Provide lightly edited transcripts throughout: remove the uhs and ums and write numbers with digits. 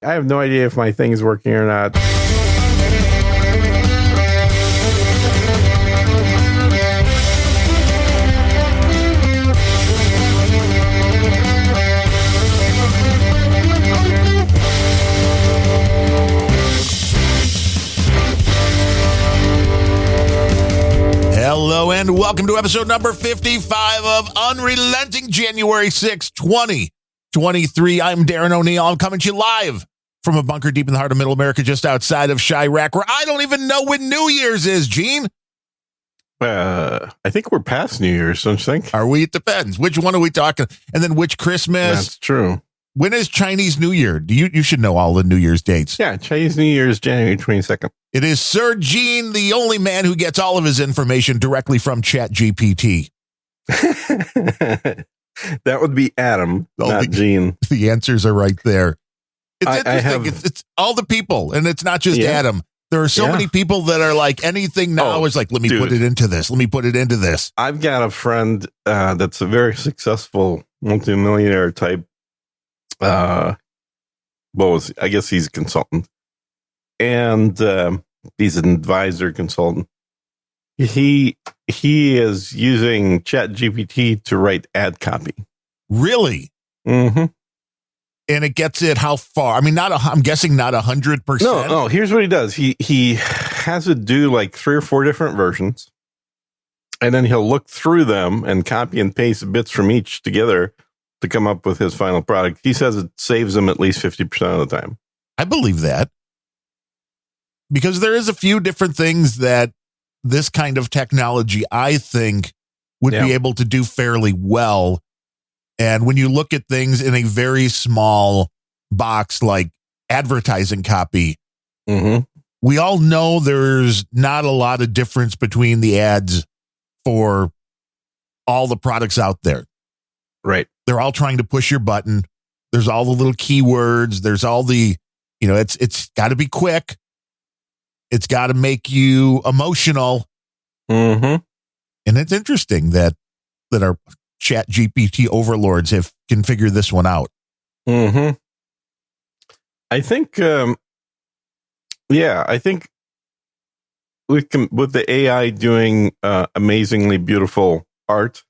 I have no idea if my thing is working or not. Hello and welcome to episode number 55 of Unrelenting, January 6, 2023. I'm Darren O'Neill. I'm coming to you live from a bunker deep in the heart of Middle America, just outside of Chirac, where I don't even know when New Year's is, Gene. I think we're past New Year's, don't you think? Are we? It depends. Which one are we talking? And then which Christmas? That's true. When is Chinese New Year? You should know all the New Year's dates. Yeah, Chinese New Year is January 22nd. It is Sir Gene, the only man who gets all of his information directly from ChatGPT. That would be Adam, not Gene. The answers are right there. It's interesting. have- It's all the people, and it's not just Adam. There are so many people that are like, anything now is like, let me put it into this. Let me put it into this. I've got a friend that's a very successful multimillionaire type. I guess he's a consultant. And he's an advisor consultant. He is using ChatGPT to write ad copy. Really? Mm-hmm. And it gets it how far? I mean, I'm guessing not 100%. No. Here's what he does. He has it do like 3 or 4 different versions, and then he'll look through them and copy and paste bits from each together to come up with his final product. He says it saves him at least 50% of the time. I believe that. Because there is a few different things that this kind of technology, I think, would be able to do fairly well. And when you look at things in a very small box like advertising copy, we all know there's not a lot of difference between the ads for all the products out there. Right. They're all trying to push your button. There's all the little keywords. There's all the, it's got to be quick. It's got to make you emotional. Mm-hmm. And it's interesting that our ChatGPT overlords can figure this one out. Mm-hmm. I think, I think with the AI doing amazingly beautiful art,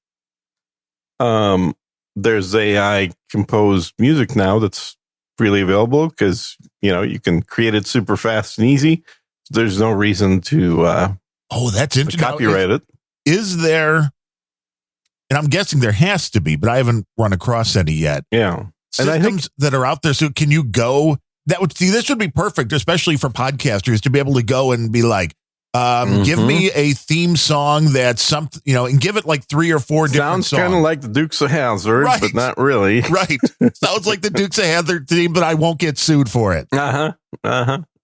there's AI composed music now that's freely available because, you can create it super fast and easy. There's no reason to that's interesting. Copyright it. Is there, and I'm guessing there has to be, but I haven't run across any yet. Yeah. Systems and I think that are out there. So can you go, this would be perfect, especially for podcasters, to be able to go and be like, give me a theme song that's something, and give it like 3 or 4 different songs. Sounds kind of like the Dukes of Hazzard, but not really. Right. Sounds like the Dukes of Hazzard theme, but I won't get sued for it.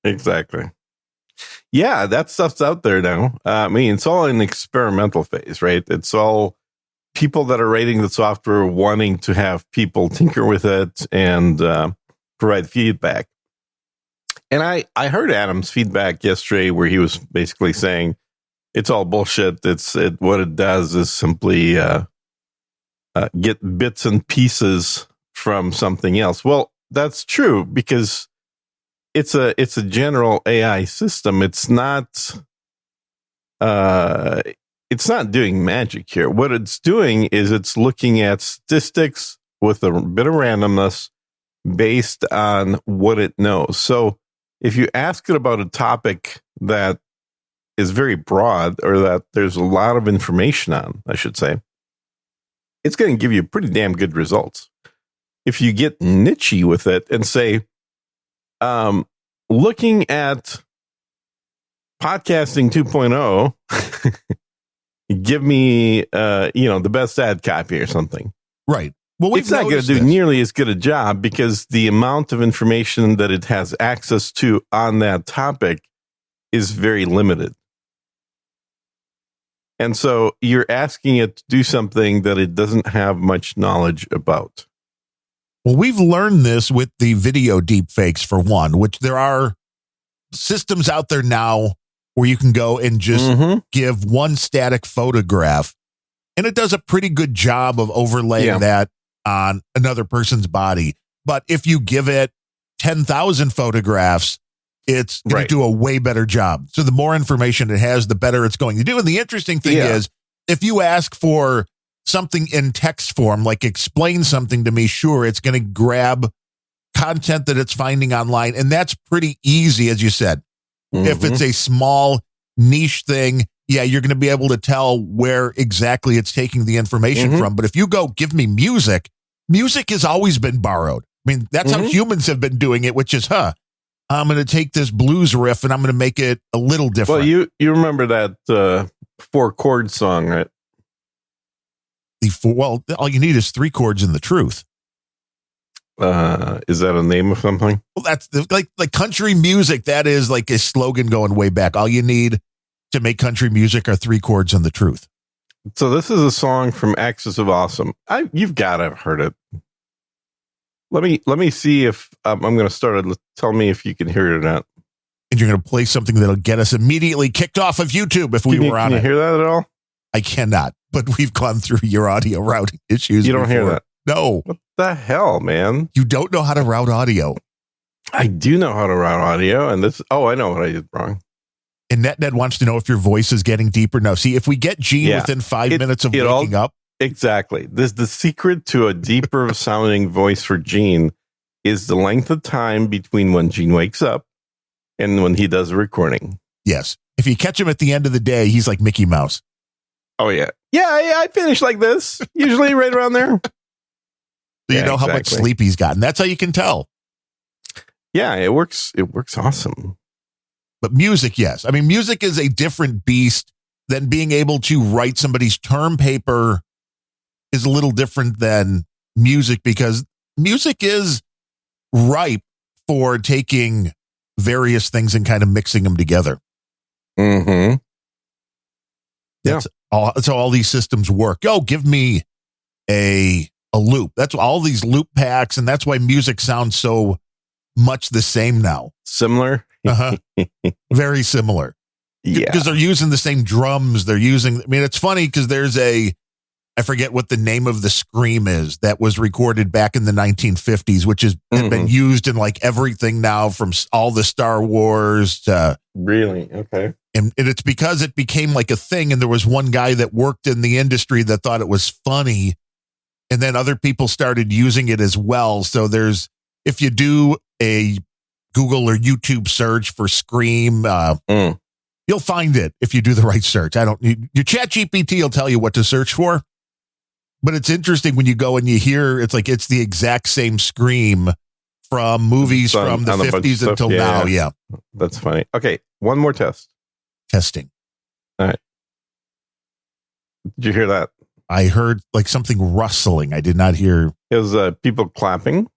Exactly. Yeah, that stuff's out there now. I mean, it's all in experimental phase, right? It's all people that are writing the software wanting to have people tinker with it and provide feedback. And I heard Adam's feedback yesterday where he was basically saying it's all bullshit. What it does is simply get bits and pieces from something else. Well, that's true because it's a general AI system. It's not doing magic here. What it's doing is it's looking at statistics with a bit of randomness based on what it knows. So if you ask it about a topic that is very broad or that there's a lot of information on, I should say, it's going to give you pretty damn good results. If you get nichey with it and say, looking at podcasting 2.0, give me, the best ad copy or something. Right. Well, it's not going to do nearly as good a job because the amount of information that it has access to on that topic is very limited. And so you're asking it to do something that it doesn't have much knowledge about. Well, we've learned this with the video deepfakes, for one, which there are systems out there now where you can go and just give one static photograph, and it does a pretty good job of overlaying that on another person's body. But if you give it 10,000 photographs, it's going to do a way better job. So the more information it has, the better it's going to do. And the interesting thing is, if you ask for something in text form, like explain something to me, sure, it's going to grab content that it's finding online. And that's pretty easy, as you said. If it's a small niche thing, you're going to be able to tell where exactly it's taking the information from. But if you go, give me music has always been borrowed. I mean, that's how humans have been doing it, which is, I'm going to take this blues riff and I'm going to make it a little different. Well, you remember that 4-chord song, right? All you need is 3 chords in the truth. Is that a name of something? Well, that's like country music. That is like a slogan going way back. All you need to make country music are 3 chords in the truth. So this is a song from Axis of Awesome. You've got to have heard it. Let me see if I'm going to start it. Tell me if you can hear it or not. And you're going to play something that'll get us immediately kicked off of YouTube if we were on it. Can you hear that at all? I cannot, but we've gone through your audio routing issues. You don't hear that? No. What the hell, man? You don't know how to route audio. I do know how to route audio, and I know what I did wrong. And NetNet wants to know if your voice is getting deeper. No, see, if we get Gene within 5 minutes of waking up. Exactly. The secret to a deeper sounding voice for Gene is the length of time between when Gene wakes up and when he does a recording. Yes. If you catch him at the end of the day, he's like Mickey Mouse. Oh, yeah. Yeah, I finish like this, usually right around there. So you know how much sleep he's gotten. That's how you can tell. Yeah, it works. It works awesome. But music, yes. I mean, music is a different beast than being able to write somebody's term paper is a little different than music, because music is ripe for taking various things and kind of mixing them together. Mm-hmm. That's how all these systems work. Give me a loop. That's all these loop packs, and that's why music sounds so much the same now. Similar? Very similar. Yeah. Because they're using the same drums. It's funny because there's I forget what the name of the scream is that was recorded back in the 1950s, which has been used in like everything now, from all the Star Wars to... Really? Okay. And it's because it became like a thing, and there was one guy that worked in the industry that thought it was funny, and then other people started using it as well. So if you do a Google or YouTube search for Scream, you'll find it if you do the right search. Your ChatGPT will tell you what to search for, but it's interesting when you go and you hear it's the exact same Scream from movies from the 50s until now. Yeah, that's funny. Okay, one more testing. All right. Did you hear that? I heard like something rustling. I did not hear. It was people clapping.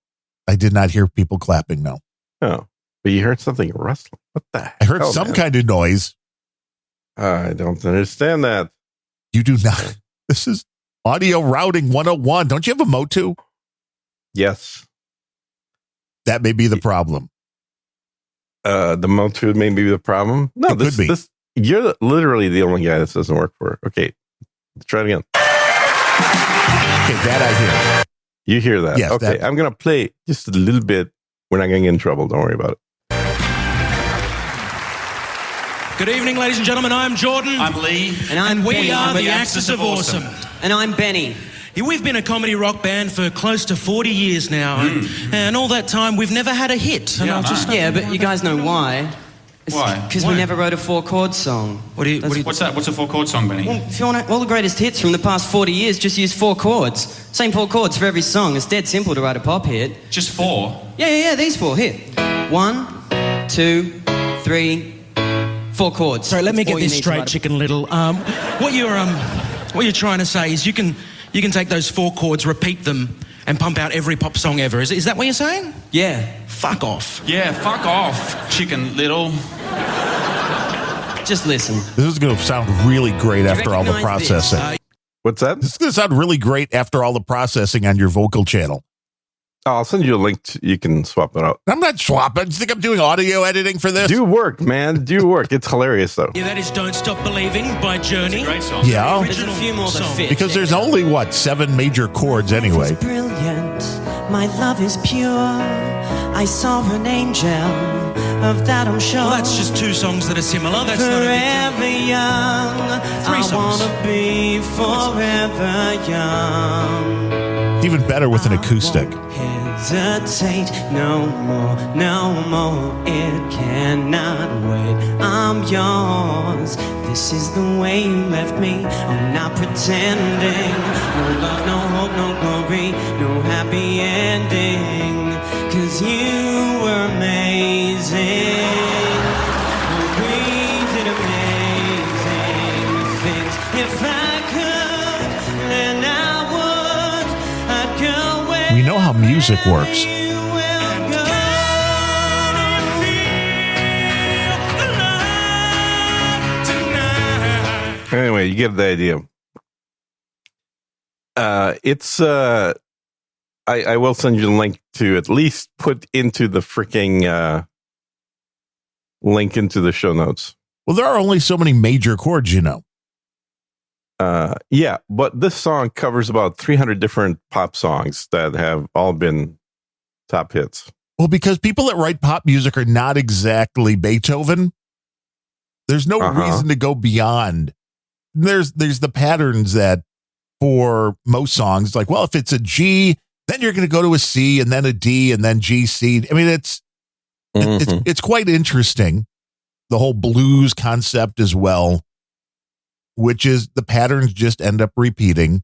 I did not hear people clapping. No. Oh, but you heard something rustling. What the heck? I heard some kind of noise. I don't understand that. You do not. This is audio routing 101. Don't you have a Motu? Yes. That may be the problem. The Motu may be the problem. No, could be. You're literally the only guy this doesn't work for. Okay, let's try it again. Okay, that I hear. You hear that? Yes. Okay, I'm going to play just a little bit. We're not going to get in trouble. Don't worry about it. Good evening, ladies and gentlemen. I'm Jordan. I'm Lee. And we are the Axis of Awesome. And I'm Benny. Yeah, we've been a comedy rock band for close to 40 years now. And all that time, we've never had a hit. Yeah, but you guys know why. Why? Because we never wrote a 4-chord song. What's that? What's a 4-chord song, Benny? Well, if you want all the greatest hits from the past 40 years, just use 4 chords. Same 4 chords for every song. It's dead simple to write a pop hit. Just 4? Yeah, these 4. Here. 1, 2, 3, 4 chords. Sorry, let me get this straight, Chicken Little. What you're trying to say is you can take those 4 chords, repeat them, and pump out every pop song ever. Is that what you're saying? Yeah. Fuck off. Yeah, fuck off, Chicken Little. Just listen. This is going to sound really great after all the processing. What's that? This is going to sound really great after all the processing on your vocal channel. I'll send you a link. You can swap it out. I'm not swapping. Do you think I'm doing audio editing for this? Do work, man. Do work. It's hilarious, though. Yeah, that is Don't Stop Believing by Journey. Great song. Yeah. There's a few more that fit. Because there's only, 7 major chords anyway. Brilliant. My love is pure. I saw an angel, of that I'm sure. Well, that's just two songs that are similar. That's not a big Forever young, Three I songs. wanna be forever young. Even better with an acoustic. Hesitate no more, it cannot wait. I'm yours. This is the way you left me. I'm not pretending. No love, no hope, no glory, no happy ending. 'Cause you were amazing. We did amazing things. If I could, then I would. I'd go where We know how music works. you will go. Anyway, you get the idea. I will send you the link to at least put into the freaking link into the show notes. Well, there are only so many major chords, you know. Yeah, but this song covers about 300 different pop songs that have all been top hits. Well, because people that write pop music are not exactly Beethoven. There's no reason to go beyond. There's the patterns that for most songs, like, well, if it's a G, then you're going to go to a C and then a D and then G, C. I mean, it's quite interesting. The whole blues concept as well, which is the patterns just end up repeating.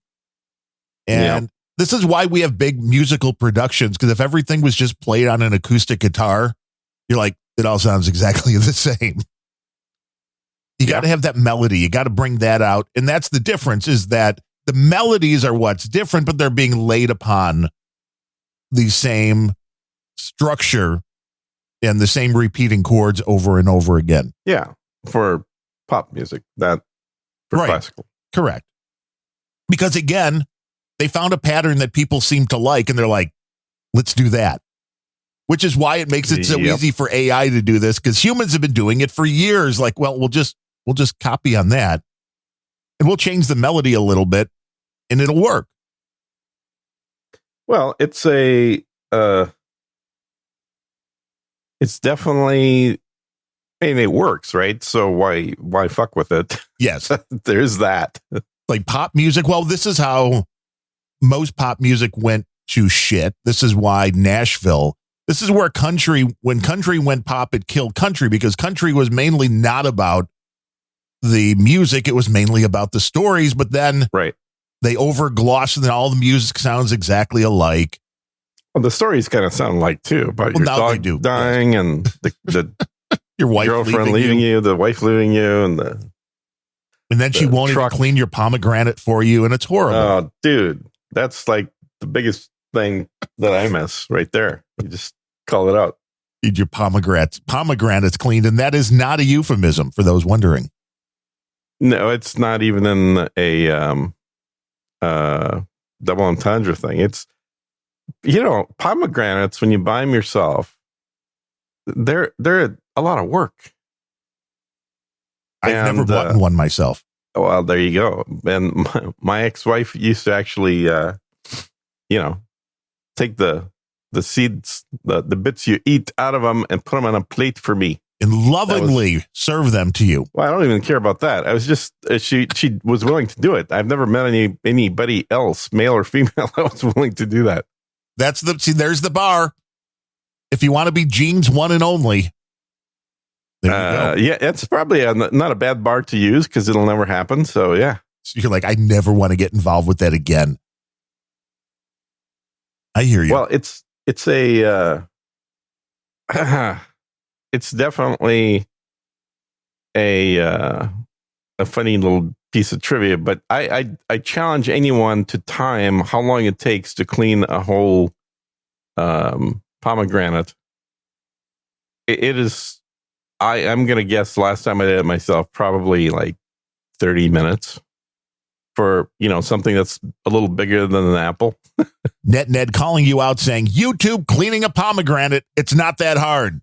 And this is why we have big musical productions, because if everything was just played on an acoustic guitar, you're like, it all sounds exactly the same. You got to have that melody. You got to bring that out. And that's the difference, is that the melodies are what's different, but they're being laid upon the same structure and the same repeating chords over and over again. Yeah, for pop music, that for Right. classical. Correct. Because again, they found a pattern that people seem to like, and they're like, let's do that. Which is why it makes it so Yep. easy for AI to do this, because humans have been doing it for years. Like, well, we'll just copy on that, and we'll change the melody a little bit, and it'll work. Well, it's definitely, I mean, it works, right? So why fuck with it? Yes. There's that. Like pop music. Well, this is how most pop music went to shit. This is why Nashville, this is where when country went pop, it killed country, because country was mainly not about the music. It was mainly about the stories, but then Right. they overgloss, and then all the music sounds exactly alike. Well, the stories kind of sound like too about Well, your now they dog do, dying and the Your wife girlfriend leaving you, the wife leaving you, and and then she the won't truck. even clean your pomegranate for you, and it's horrible. oh, dude, that's like the biggest thing that I miss right there. You just call it out. Need your pomegranates cleaned, and that is not a euphemism for those wondering. No, it's not even in a double entendre thing. It's, pomegranates, when you buy them yourself, they're a lot of work. I've And, never bought one myself. Well, there you go. And my ex-wife used to actually, take the seeds, the bits you eat out of them, and put them on a plate for me. And lovingly serve them to you. Well, I don't even care about that. I was just she was willing to do it. I've never met anybody else, male or female, that was willing to do that. There's the bar. If you want to be Gene's one and only, there you go. Yeah, it's probably not a bad bar to use, because it'll never happen. So yeah, So you're like, I never want to get involved with that again. I hear you. well, it's it's definitely a funny little piece of trivia, but I challenge anyone to time how long it takes to clean a whole pomegranate. It is, I'm going to guess last time I did it myself, probably like 30 minutes for, something that's a little bigger than an apple. Ned calling you out, saying, YouTube cleaning a pomegranate, it's not that hard.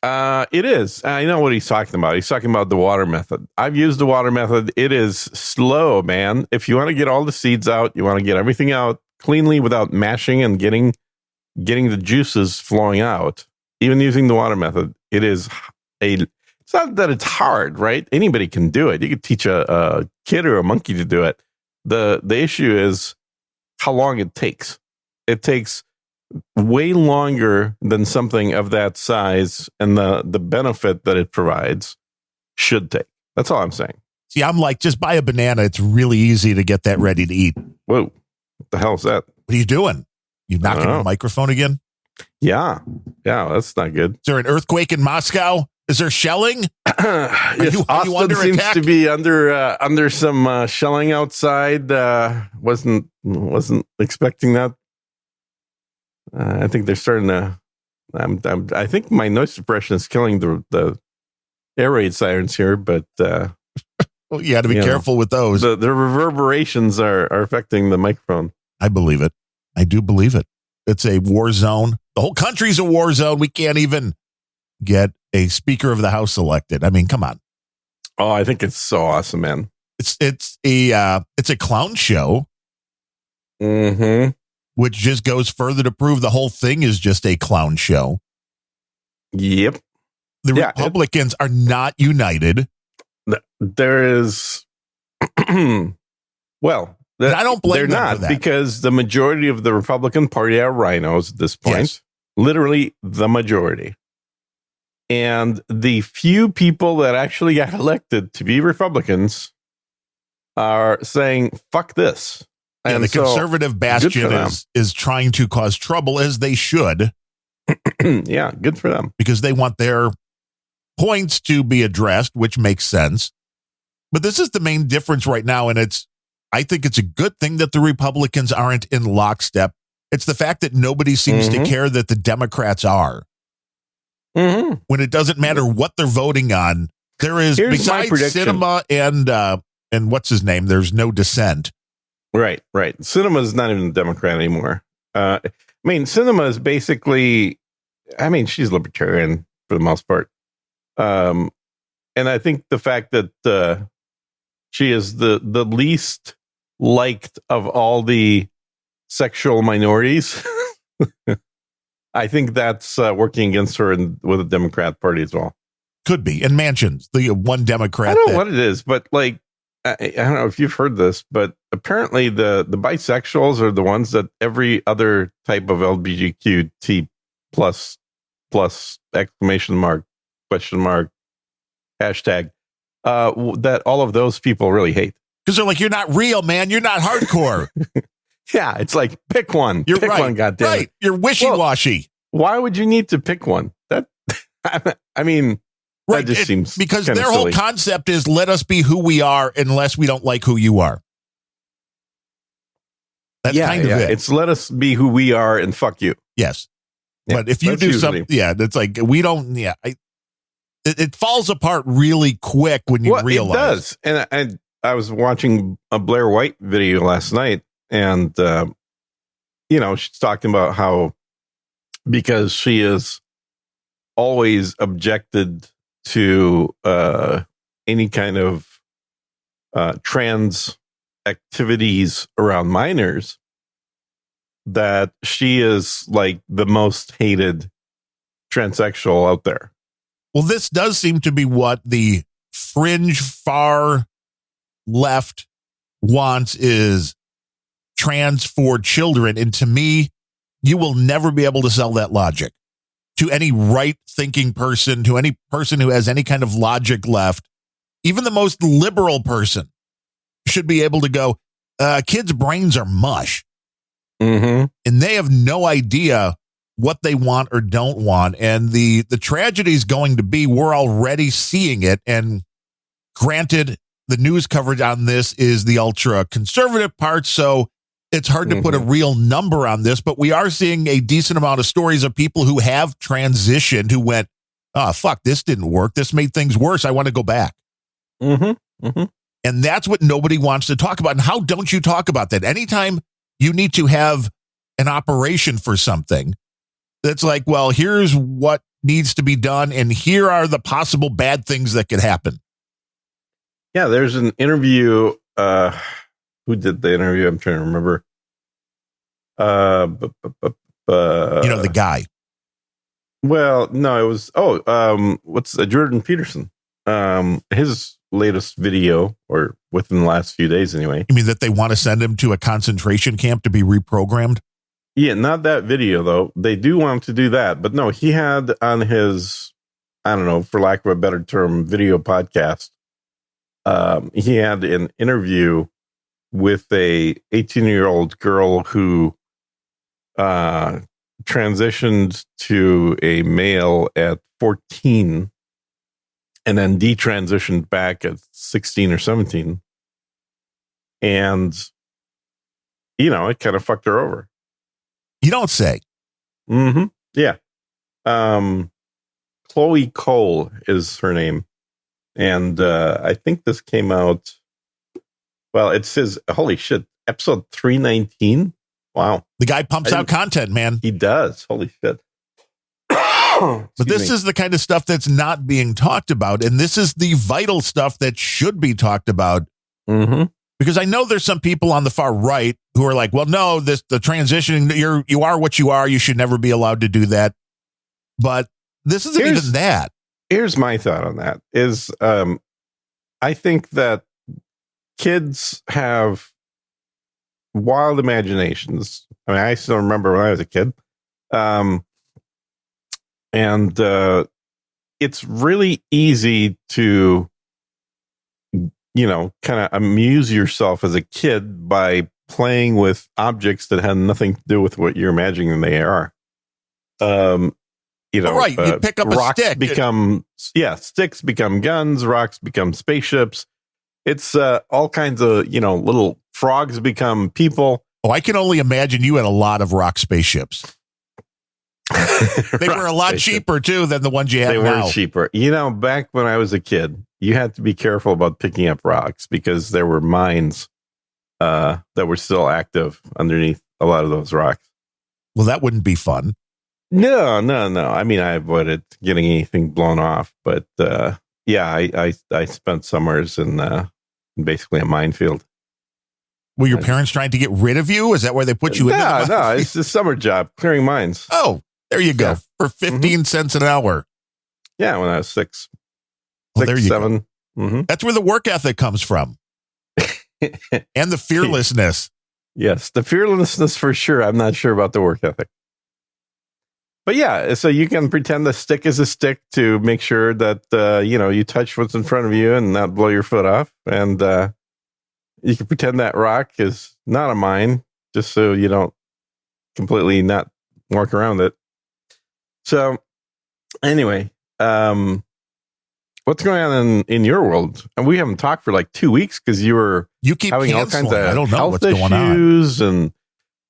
It is. I know what he's talking about. He's talking about the water method. I've used the water method. It is slow, man. If you want to get all the seeds out, you want to get everything out cleanly without mashing and getting getting the juices flowing out, even using the water method, it's not that it's hard, right? Anybody can do it. You could teach a kid or a monkey to do it. The issue is how long it takes. It takes way longer than something of that size, and the benefit that it provides should take. That's all I'm saying. See, I'm like, just buy a banana. It's really easy to get that ready to eat. Whoa, what the hell is that? What are you doing? You knocking the microphone again? Yeah, that's not good. Is there an earthquake in Moscow? Is there shelling? Yes, are you Austin under seems attack? to be under some shelling outside. Wasn't expecting that. I think they're starting to. I think my noise suppression is killing the air raid sirens here, but Well, you got to be careful with those. The reverberations are affecting the microphone. I believe it. I do believe it. It's a war zone. The whole country's a war zone. We can't even get a Speaker of the House elected. I mean, come on. Oh, I think it's so awesome, man. It's a clown show, Mm-hmm. which just goes further to prove the whole thing is just a clown show. Yep. The Yeah, Republicans are not united. There is, well, And I don't blame they're them not, for that. because the majority of the Republican Party are rhinos at this point. Yes. Literally the majority. And the few people that actually got elected to be Republicans are saying, fuck this. Yeah, And the so, conservative bastion them. is trying to cause trouble, as they should, yeah, good for them. because they want their points to be addressed, which makes sense. But this is the main difference right now, and I think it's a good thing that the Republicans aren't in lockstep. It's the fact that nobody seems to care that the Democrats are. Mm-hmm. When it doesn't matter what they're voting on, there is, Here's my besides prediction. Cinema and what's his name, there's no dissent. Right. Cinema is not even a Democrat anymore. I mean, Cinema is basically, she's libertarian for the most part. And I think the fact that she is the least liked of all the sexual minorities, I think that's working against her with the Democrat Party as well. Could be. And Manchin's the one Democrat. I don't know what it is, but like, I don't know if you've heard this, but apparently the bisexuals are the ones that every other type of LGBTQ plus exclamation mark, question mark, hashtag, that all of those people really hate. Because they're like, you're not real, man. You're not hardcore. Yeah, it's like, pick one. You're pick right. one, goddamn Right. it. You're wishy-washy. Why would you need to pick one? That, I mean, Right. that just seems because kinda their whole silly. concept is let us be who we are unless we don't like who you are. That's kind of it. It's let us be who we are and fuck you. Yes. Yeah, But if you that's do usually- something, it's like we don't, it falls apart really quick when you realize. It does. And I was watching a Blair White video last night, and she's talking about how, because she is always objected to any kind of trans activities around minors, that she is like the most hated transsexual out there. Well, this does seem to be what the fringe far left wants, is trans for children. And to me, you will never be able to sell that logic to any right thinking person, to any person who has any kind of logic left. Even the most liberal person should be able to go, kids' brains are mush. Mm-hmm. And they have no idea what they want or don't want. And the tragedy is going to be, we're already seeing it. And granted, the news coverage on this is the ultra conservative part, so it's hard to put a real number on this, but we are seeing a decent amount of stories of people who have transitioned, who went, oh, fuck, this didn't work. This made things worse. I want to go back. Mm-hmm. Mm-hmm. And that's what nobody wants to talk about. And how don't you talk about that? Anytime you need to have an operation for something, that's like, well, here's what needs to be done, and here are the possible bad things that could happen. Yeah, there's an interview. Who did the interview? I'm trying to remember. The guy. Well, no, it was what's Jordan Peterson? His latest video, or within the last few days anyway. You mean that they want to send him to a concentration camp to be reprogrammed? Yeah, not that video though. They do want him to do that, but no, he had on his, I don't know, for lack of a better term, video podcast. He had an interview with a 18-year-old girl who transitioned to a male at 14 and then detransitioned back at 16 or 17. And, it kind of fucked her over. You don't say. Mm-hmm. Yeah. Chloe Cole is her name. And I think this came out, well, it says, holy shit, episode 319. Wow. The guy pumps out content, man. He does. Holy shit. But this is the kind of stuff that's not being talked about. And this is the vital stuff that should be talked about. Mm-hmm. Because I know there's some people on the far right who are like, well, no, the transitioning, you are what you are. You should never be allowed to do that. But this isn't even that. Here's my thought on that is I think that kids have wild imaginations. I mean, I still remember when I was a kid. And it's really easy to, kind of amuse yourself as a kid by playing with objects that have nothing to do with what you're imagining they are. Right. You pick up a rocks stick. Sticks become guns. Rocks become spaceships. It's all kinds of, little frogs become people. Oh, I can only imagine you had a lot of rock spaceships. They were a lot cheaper, too, than the ones you have now. They were cheaper. Back when I was a kid, you had to be careful about picking up rocks because there were mines that were still active underneath a lot of those rocks. Well, that wouldn't be fun. No. I mean, I avoided getting anything blown off, but I spent summers in basically a minefield. Were your parents trying to get rid of you? Is that where they put you in? No, it's a summer job, clearing mines. Oh, there you go. Yeah. For 15 cents an hour. Yeah, when I was 6. Well, there you 7. go. Mm-hmm. That's where the work ethic comes from. And the fearlessness. Yes, the fearlessness for sure. I'm not sure about the work ethic. But yeah, so you can pretend the stick is a stick to make sure that, you touch what's in front of you and not blow your foot off. And you can pretend that rock is not a mine just so you don't completely not walk around it. So anyway, what's going on in your world? And we haven't talked for like 2 weeks because you keep having canceling. all kinds of I don't know health what's going on. issues and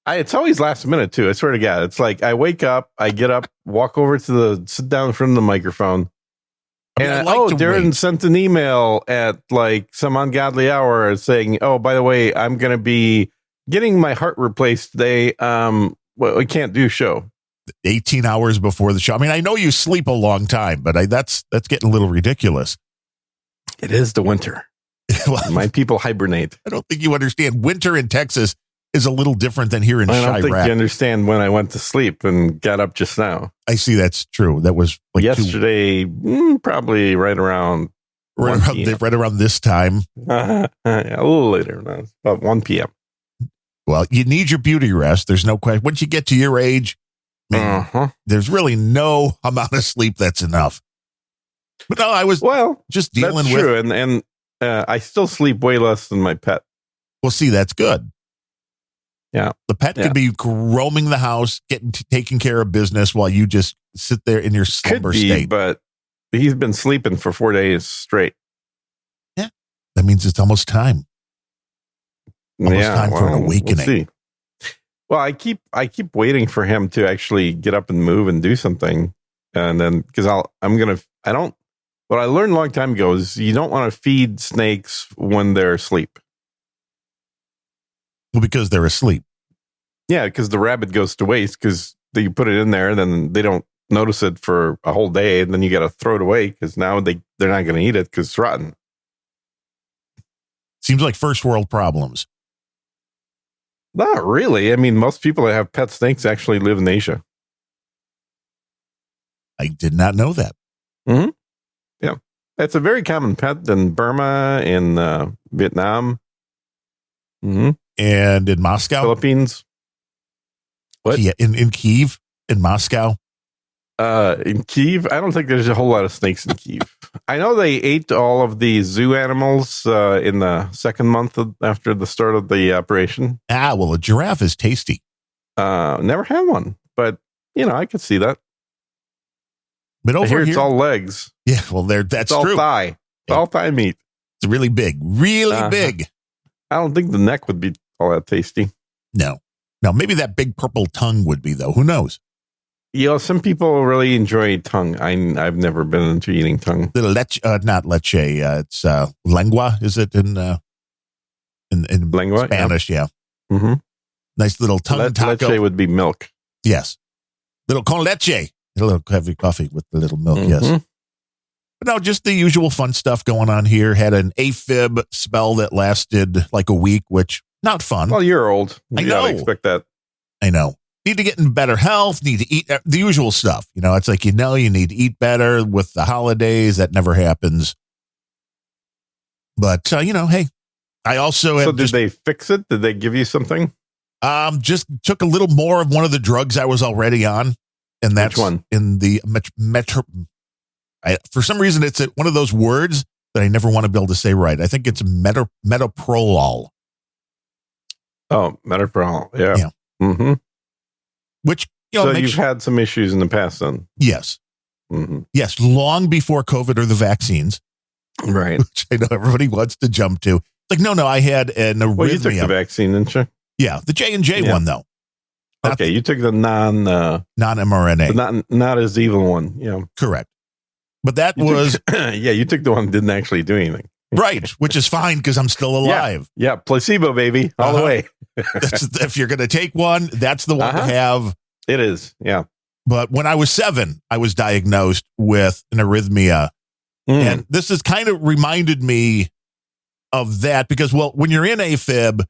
it's always last minute too. I swear to God, it's like I wake up, I get up, walk over to sit down in front of the microphone, and Darren sent an email at like some ungodly hour saying, "Oh, by the way, I'm going to be getting my heart replaced today. Well, we can't do show." 18 hours before the show. I mean, I know you sleep a long time, but that's getting a little ridiculous. It is the winter. Well, my people hibernate. I don't think you understand. Winter in Texas is a little different than here in Chirac. I don't think you understand when I went to sleep and got up just now. I see. That's true. That was like yesterday, probably right around this time. A little later. No, it's about 1 p.m. Well, you need your beauty rest. There's no question. Once you get to your age, man, there's really no amount of sleep that's enough. But no, I was just dealing that's with. True. And I still sleep way less than my pet. Well, see, that's good. Yeah. The pet could be roaming the house, taking care of business while you just sit there in your slumber state. But he's been sleeping for 4 days straight. Yeah. That means it's almost time. Almost time for an awakening. We'll see. Well, I keep waiting for him to actually get up and move and do something. And then, because what I learned a long time ago is you don't want to feed snakes when they're asleep. Well, because they're asleep. Yeah, because the rabbit goes to waste because you put it in there, and then they don't notice it for a whole day, and then you got to throw it away because now they're not going to eat it because it's rotten. Seems like first world problems. Not really. I mean, most people that have pet snakes actually live in Asia. I did not know that. Yeah. It's a very common pet in Burma, in Vietnam, And in Moscow, Philippines. What? Yeah, in Kyiv, in Moscow. In Kyiv, I don't think there's a whole lot of snakes in Kyiv. I know they ate all of the zoo animals in the second month after the start of the operation. Well, a giraffe is tasty. Never had one, but I could see that. But I over hear here, it's all legs. yeah, well, that's It's all true. thigh. It's Yeah. all thigh meat. It's really big, really big. I don't think the neck would be all that tasty. No, maybe that big purple tongue would be though. Who knows? Some people really enjoy tongue. I've never been into eating tongue. The not leche. It's lengua. Is it in Lengua, Spanish? Yeah. Mm-hmm. Nice little tongue taco. Leche would be milk. Yes. Little con leche. A little heavy coffee with the little milk. Mhm. Yes. But no, just the usual fun stuff going on here. Had an AFib spell that lasted like a week, which not fun. Well, you're old. I You gotta know. expect that. I know. Need to get in better health, need to eat the usual stuff. It's like, you need to eat better with the holidays. That never happens. But, hey, I also So have did they fix it? Did they give you something? just took a little more of one of the drugs I was already on. And that's Which one? in the for some reason, it's one of those words that I never want to be able to say right. I think it's metoprolol, Oh, metoprolol. Yeah. Yeah. Mm-hmm. which, So makes, you've had some issues in the past then. yes, Mm-hmm. yes, long before COVID or the vaccines, Right. which I know everybody wants to jump to. It's like, no, I had an arrhythmia. Well, you took the vaccine, didn't you? Yeah, the J&J Yeah. one, though. Not Okay, you took the non-mRNA. not as evil one. Yeah. Correct. But that You was, yeah, you took the one that didn't actually do anything. right, which is fine because I'm still alive. Yeah, placebo, baby, all the Uh-huh. way. If you're going to take one, that's the one to Uh-huh. have. It is. Yeah. But when I was 7, I was diagnosed with an arrhythmia. Mm. And this has kind of reminded me of that because, well, when you're in AFib,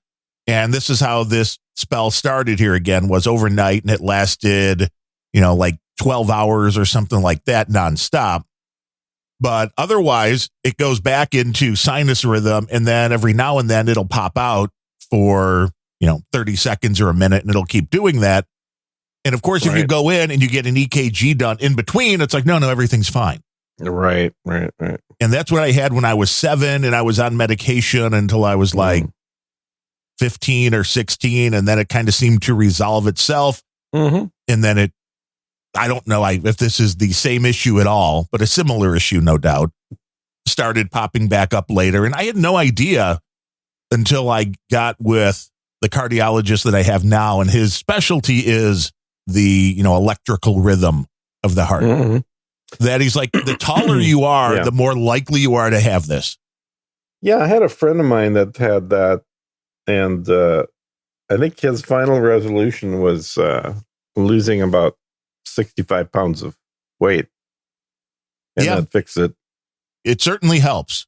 and this is how this spell started here again, was overnight and it lasted, like 12 hours or something like that nonstop. But otherwise, it goes back into sinus rhythm. And then every now and then it'll pop out for, 30 seconds or a minute, and it'll keep doing that. And of course, if you Right. go in and you get an EKG done in between, it's like, no, everything's fine. Right. And that's what I had when I was 7, and I was on medication until I was like 15 or 16. And then it kind of seemed to resolve itself. Mm-hmm. And then I don't know if this is the same issue at all, but a similar issue, no doubt, started popping back up later. And I had no idea until I got with the cardiologist that I have now. And his specialty is the, electrical rhythm of the heart. Mm-hmm. That he's like, the taller you are, Yeah. the more likely you are to have this. Yeah, I had a friend of mine that had that, and I think his final resolution was losing about 65 pounds of weight, and Yeah. that fixed it. It certainly helps.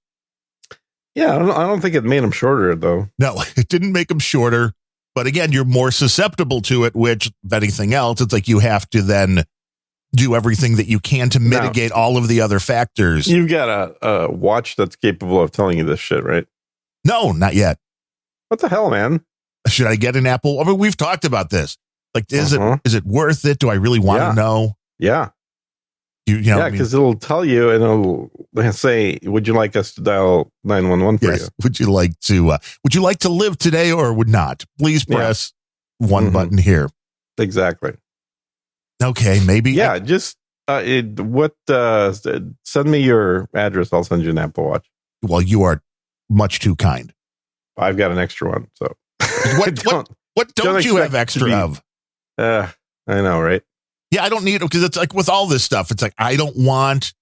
Yeah, I don't think it made him shorter though. No, it didn't make them shorter. But again, you're more susceptible to it, which, if anything else, it's like you have to then do everything that you can to Now- mitigate all of the other factors. You've got a watch that's capable of telling you this shit, right? No, not yet. What the hell, man? Should I get an Apple? I mean, we've talked about this. Like, is Uh-huh. it worth it? Do I really want Yeah. to know? Yeah, You know, yeah, I mean, because it'll tell you and it'll say, "Would you like us to dial 911 for yes. Would you like to live today or would not? Please Yeah. press one Mhm. button here. you?" Exactly. Okay, maybe. Yeah, just send me your address. I'll send you an Apple Watch. Well, you are much too kind. I've got an extra one, so What don't you have expect it to extra be- of? I know, right? Yeah, I don't need it because it's like with all this stuff, it's like I don't want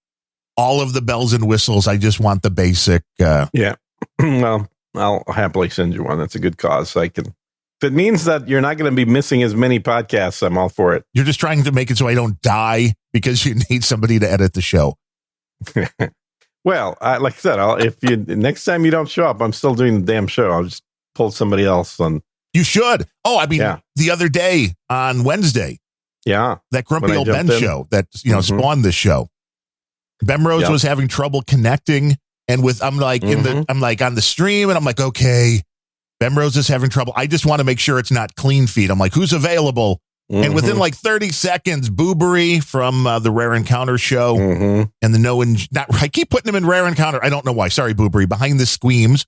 all of the bells and whistles. I just want the basic. Yeah. Well, I'll happily send you one. That's a good cause. If it means that you're not going to be missing as many podcasts, I'm all for it. You're just trying to make it so I don't die because you need somebody to edit the show. Well, like I said, if you next time you don't show up, I'm still doing the damn show. I'll just pull somebody else and You should. Oh, I mean, Yeah. the other day on Wednesday, Yeah. that Grumpy When I Old Ben jumped in. show that, Mhm. spawned this show. Ben Rose Yep. was having trouble connecting. And I'm like I'm like on the stream and I'm like, okay, Ben Rose is having trouble. I just want to make sure it's not clean feed. I'm like, who's available? And within like 30 seconds, Boobery from the Rare Encounter show Mhm. and the I keep putting him in Rare Encounter. I don't know why. Sorry, Boobery. Behind the Squeams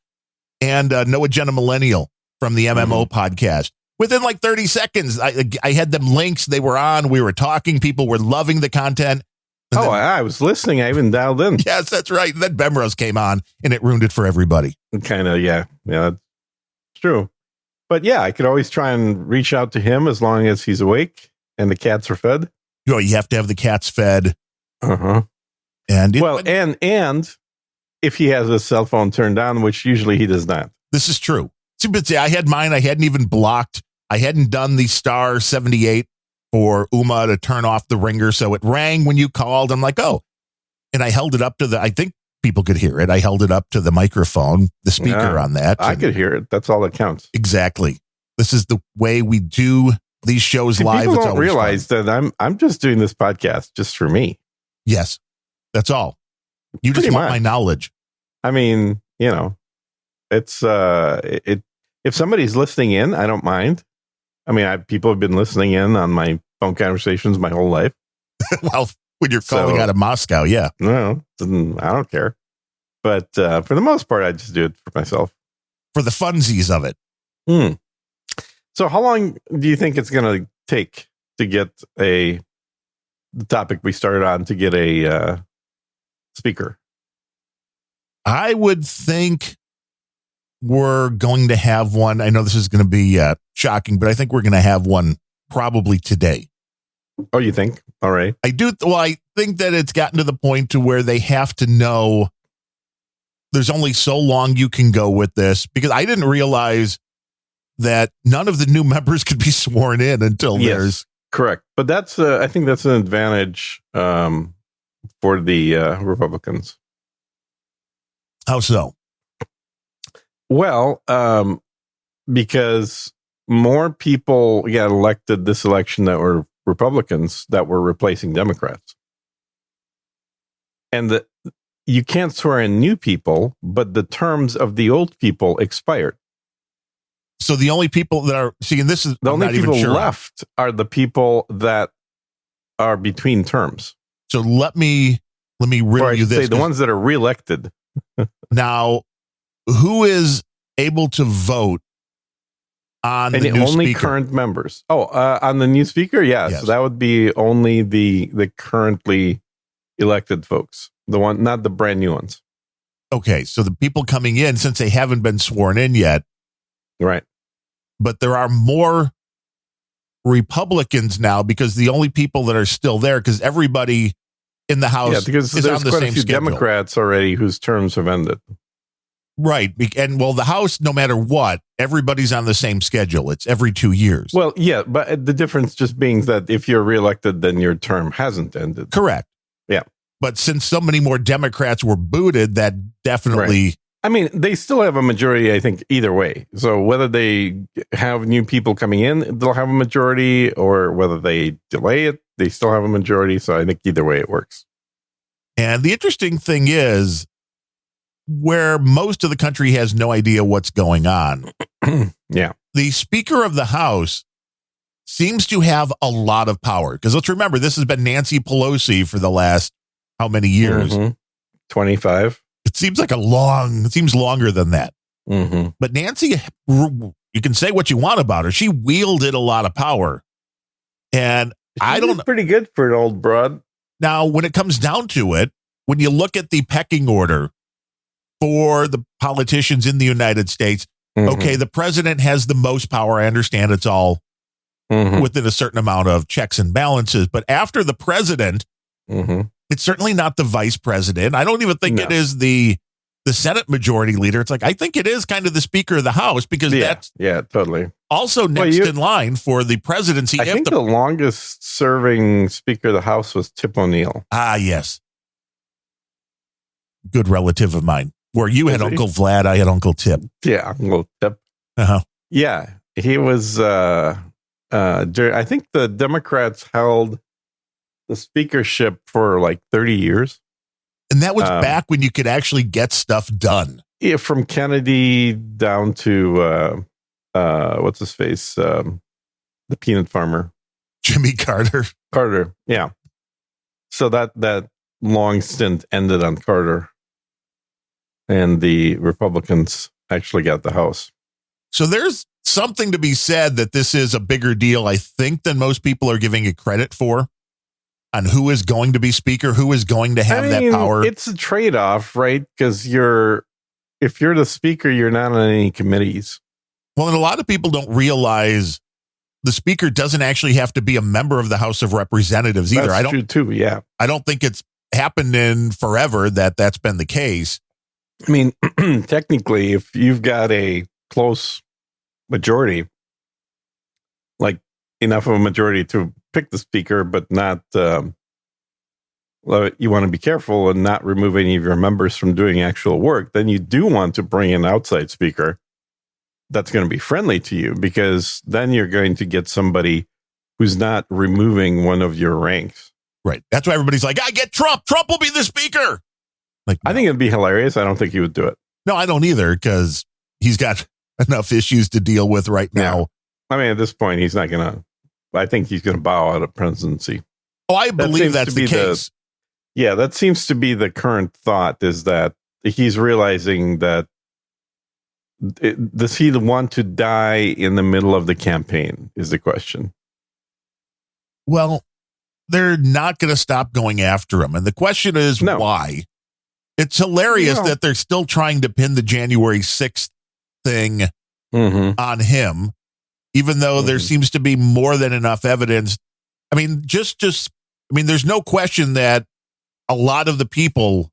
and Noah Jenna Millennial from the MMO podcast. Within like 30 seconds, I had them links. They were on. We were talking. People were loving the content. And Oh, then- I was listening. I even dialed in. yes, that's right. And then Bemrose came on and it ruined it for everybody. Kind of, yeah. Yeah, it's true. But yeah, I could always try and reach out to him as long as he's awake and the cats are fed. You have to have the cats fed. Uh-huh. And Well, and if he has his cell phone turned on, which usually he does not. this is true. See, but see, I had mine. I hadn't even blocked. I hadn't done the star 78 for Uma to turn off the ringer. So it rang when you called. I'm like, oh. And I held it up to I think people could hear it. I held it up to the microphone, the speaker Yeah, on that. I could hear it. That's all that counts. Exactly. This is the way we do these shows See, live. people It's don't always realize fun. that I'm just doing this podcast just for me. Yes. That's all. You just Pretty want much. my knowledge. I mean, it's if somebody's listening in, I don't mind. I mean, people have been listening in on my phone conversations my whole life. Well, when you're calling So- out of Moscow, yeah. No, I don't care. But for the most part, I just do it for myself. For the funsies of it. So how long do you think it's going to take to get the topic we started on to get a speaker? I would think we're going to have one. I know this is going to be shocking, but I think we're going to have one probably today. Oh, you think? All right. I do. Well, I think that it's gotten to the point to where they have to know there's only so long you can go with this, because I didn't realize that none of the new members could be sworn in until there's. Correct. But that's I think that's an advantage for the Republicans. How so? Well, because more people got elected this election that were Republicans that were replacing Democrats. And you can't swear in new people, but the terms of the old people expired. So the only people that are seeing this is The I'm only not even people sure. left are the people that are between terms. So let me Or riddle I you should this. say the ones that are reelected. Now, who is able to vote on And the new only speaker? current members. Oh, on the new speaker? Yeah. Yes. So that would be only the currently elected folks. The one, not the brand new ones. Okay, so the people coming in, since they haven't been sworn in yet, Right. but there are more Republicans now, because the only people that are still there, because everybody in the House Yeah, because is there's on the quite a same few schedule. Democrats already whose terms have ended. Right. And well, the House, no matter what, everybody's on the same schedule. It's every 2 years. Well, yeah, but the difference just being that if you're reelected, then your term hasn't ended. Correct. Yeah. But since so many more Democrats were booted, that definitely. I mean, they still have a majority, I think, either way. So whether they have new people coming in, they'll have a majority, or whether they delay it, they still have a majority. So I think either way it works. And the interesting thing is, where most of the country has no idea what's going on, Yeah. the Speaker of the House seems to have a lot of power. Because let's remember, this has been Nancy Pelosi for the last how many years? Mhm. 25. It seems like it seems longer than that. Mm-hmm. But Nancy, you can say what you want about her. She wielded a lot of power. And I don't know. Pretty good for an old broad. Now, when it comes down to it, when you look at the pecking order for the politicians in the United States, okay, the president has the most power. I understand it's all Mhm. within a certain amount of checks and balances. But after the president, Mhm. it's certainly not the vice president. I don't even think No. it is the Senate majority leader. It's like, I think it is kind of the Speaker of the House, because that's Yeah, totally. also next in line for the presidency. I think the longest serving Speaker of the House was Tip O'Neill. Yes. Good relative of mine. Where you had Was he? Uncle Vlad, I had Uncle Tip. Yeah, Uncle Tip. Uh-huh. Yeah. He was. I think the Democrats held the speakership for like 30 years. And that was back when you could actually get stuff done. Yeah, from Kennedy down to what's his face, the peanut farmer, Jimmy Carter. Carter. Yeah. So that long stint ended on Carter, and the Republicans actually got the House. So there's something to be said that this is a bigger deal, I think, than most people are giving it credit for, on who is going to be speaker, who is going to have that power. It's a trade-off, right? Because if you're the speaker, you're not on any committees. Well, and a lot of people don't realize the speaker doesn't actually have to be a member of the House of Representatives either. That's true too. Yeah. I don't think it's happened in forever that's been the case. I mean, technically, if you've got a close majority, like enough of a majority to pick the speaker, but not, you want to be careful and not remove any of your members from doing actual work, then you do want to bring an outside speaker that's going to be friendly to you, because then you're going to get somebody who's not removing one of your ranks. Right. That's why everybody's like, I get Trump. Trump will be the speaker. Like, no. I think it'd be hilarious. I don't think he would do it. No, I don't either, because he's got enough issues to deal with right now. Yeah. I mean, at this point, he's not going to, I think he's going to bow out of presidency. Oh, I believe that's the case. Yeah, that seems to be the current thought, is that he's realizing that does he want to die in the middle of the campaign is the question. Well, they're not going to stop going after him. And the question is why? It's hilarious that they're still trying to pin the January 6th thing on him, even though there seems to be more than enough evidence. I mean, there's no question that a lot of the people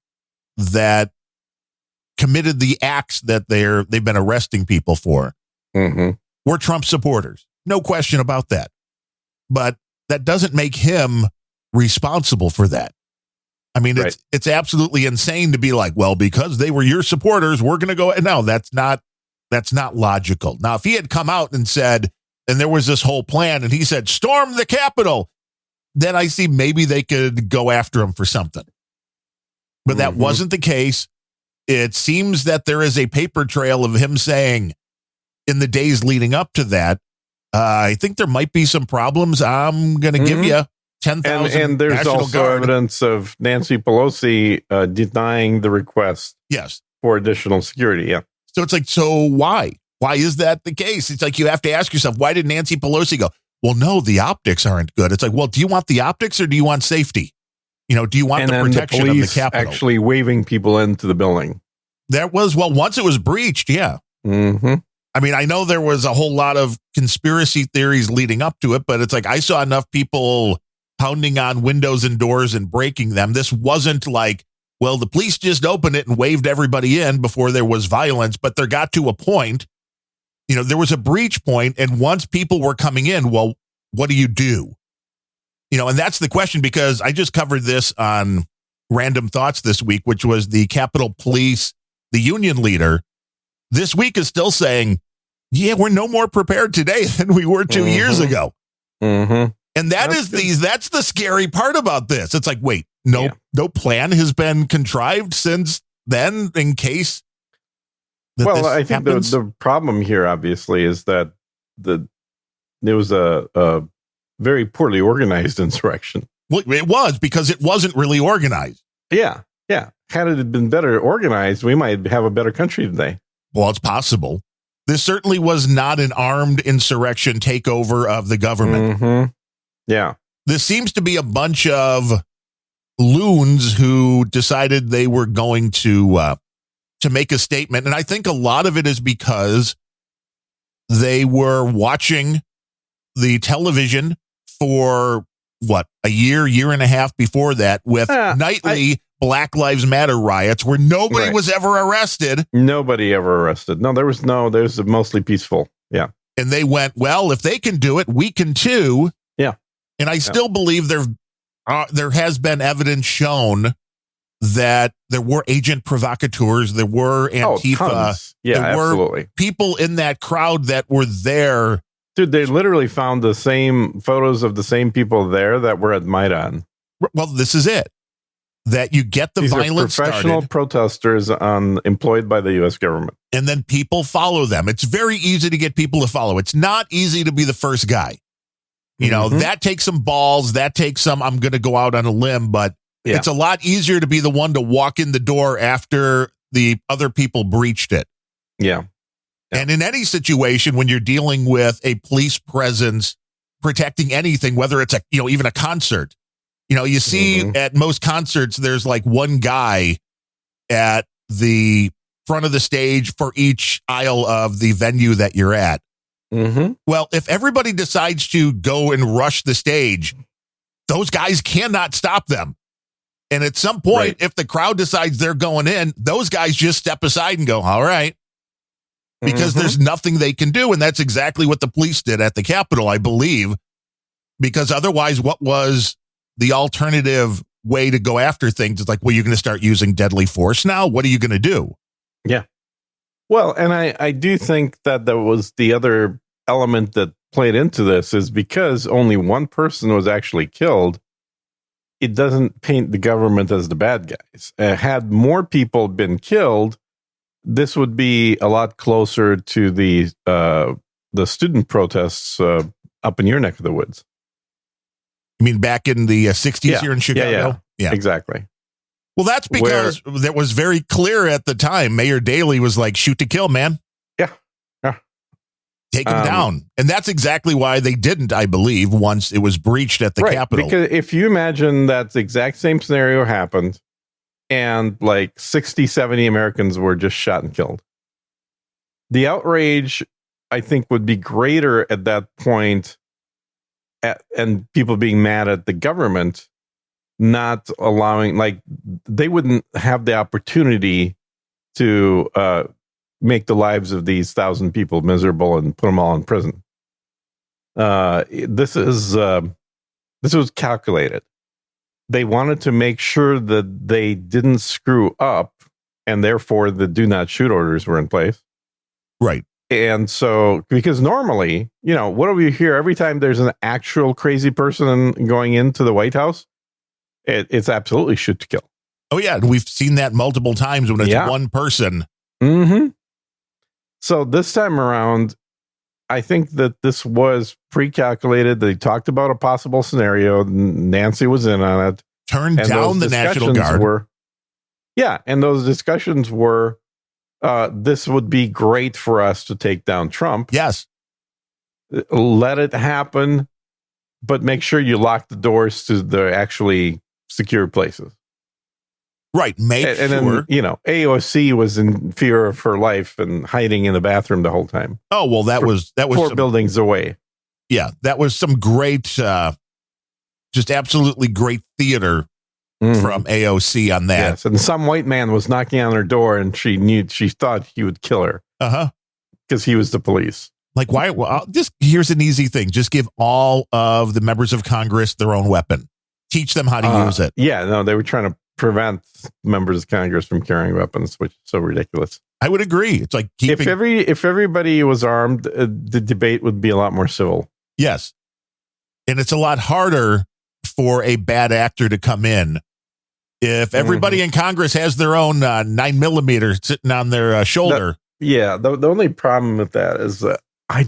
that committed the acts that they've been arresting people for were Trump supporters. No question about that. But that doesn't make him responsible for that. I mean, it's absolutely insane to be like, well, because they were your supporters, we're going to go. No, that's not logical. Now, if he had come out and said, and there was this whole plan, and he said, storm the Capitol, then I see maybe they could go after him for something. But that wasn't the case. It seems that there is a paper trail of him saying in the days leading up to that, I think there might be some problems. I'm going to give you 10,000. And there's National also Guard. evidence of Nancy Pelosi denying the request for additional security. Yeah. So it's like, so why? Why is that the case? It's like, you have to ask yourself, why did Nancy Pelosi go, well, no, the optics aren't good. It's like, well, do you want the optics or do you want safety? Do you want the protection of the Capitol? Actually waving people into the building. Once it was breached, yeah. I mean, I know there was a whole lot of conspiracy theories leading up to it, but it's like I saw enough people pounding on windows and doors and breaking them. This wasn't like, well, the police just opened it and waved everybody in before there was violence, but there got to a point, there was a breach point, and once people were coming in, well, what do you do? And that's the question, because I just covered this on Random Thoughts this week, which was the Capitol Police, the union leader, this week is still saying, yeah, we're no more prepared today than we were 2 years ago. And that's the scary part about this. It's like, wait, no plan has been contrived since then in case. I think the problem here, obviously, is that there was a very poorly organized insurrection. Well, it was, because it wasn't really organized. Yeah. Had it been better organized, we might have a better country today. Well, it's possible. This certainly was not an armed insurrection takeover of the government. Yeah. This seems to be a bunch of loons who decided they were going to make a statement. And I think a lot of it is because they were watching the television for a year and a half before that with nightly Black Lives Matter riots where nobody was ever arrested. Nobody ever arrested. No, there was mostly peaceful. Yeah. And they went, well, if they can do it, we can too. Yeah. And I still believe there has been evidence shown that there were agent provocateurs, there were Antifa, tons. Yeah, there were absolutely. people in that crowd that were there. Dude, they literally found the same photos of the same people there that were at Maidan. Well, this is it. That you get the These violence are professional started, protesters employed by the U.S. government. and then people follow them. It's very easy to get people to follow. It's not easy to be the first guy. You know, that takes some balls. That takes some, I'm going to go out on a limb, but Yeah. it's a lot easier to be the one to walk in the door after the other people breached it. Yeah. And in any situation, when you're dealing with a police presence protecting anything, whether it's even a concert, you see at most concerts, there's like one guy at the front of the stage for each aisle of the venue that you're at. Mm-hmm. Well, if everybody decides to go and rush the stage, those guys cannot stop them. And at some point, Right. if the crowd decides they're going in, those guys just step aside and go, all right, because there's nothing they can do. And that's exactly what the police did at the Capitol, I believe, because otherwise, what was the alternative way to go after things? It's like, well, you're going to start using deadly force now. What are you going to do? Well, and I do think that was the other element that played into this is because only one person was actually killed. It doesn't paint the government as the bad guys. Had more people been killed, this would be a lot closer to the student protests up in your neck of the woods. You mean back in the 60s here in Chicago? Yeah, exactly. Well, that's because that was very clear at the time. Mayor Daley was like, shoot to kill, man. Yeah. Take him down. And that's exactly why they didn't, I believe, once it was breached at the Capitol. Because if you imagine that the exact same scenario happened and like 60, 70 Americans were just shot and killed, the outrage, I think, would be greater at that point and people being mad at the government not allowing, like, they wouldn't have the opportunity to make the lives of these 1,000 people miserable and put them all in prison. This was calculated. They wanted to make sure that they didn't screw up, and therefore the do not shoot orders were in place. Right. And so, because normally, what do we hear every time there's an actual crazy person going into the White House? It's absolutely shoot to kill. Oh, yeah. We've seen that multiple times when it's one person. Mm-hmm. So this time around, I think that this was pre-calculated. They talked about a possible scenario. Nancy was in on it. Turned down the National Guard. And those discussions were, this would be great for us to take down Trump. Yes. Let it happen, but make sure you lock the doors to the actually secure places. Right. Make and sure. Then, AOC was in fear of her life and hiding in the bathroom the whole time. Oh, well, that was 4 buildings away. Yeah. That was some great, just absolutely great theater from AOC on that. Yes. And some white man was knocking on her door and she thought he would kill her. Because he was the police. Like, why? Well, here's an easy thing. Just give all of the members of Congress their own weapon. Teach them how to use it. Yeah, no, they were trying to prevent members of Congress from carrying weapons, which is so ridiculous. I would agree. It's like if everybody was armed, the debate would be a lot more civil. Yes. And it's a lot harder for a bad actor to come in. If everybody in Congress has their own 9mm sitting on their shoulder. The only problem with that is that I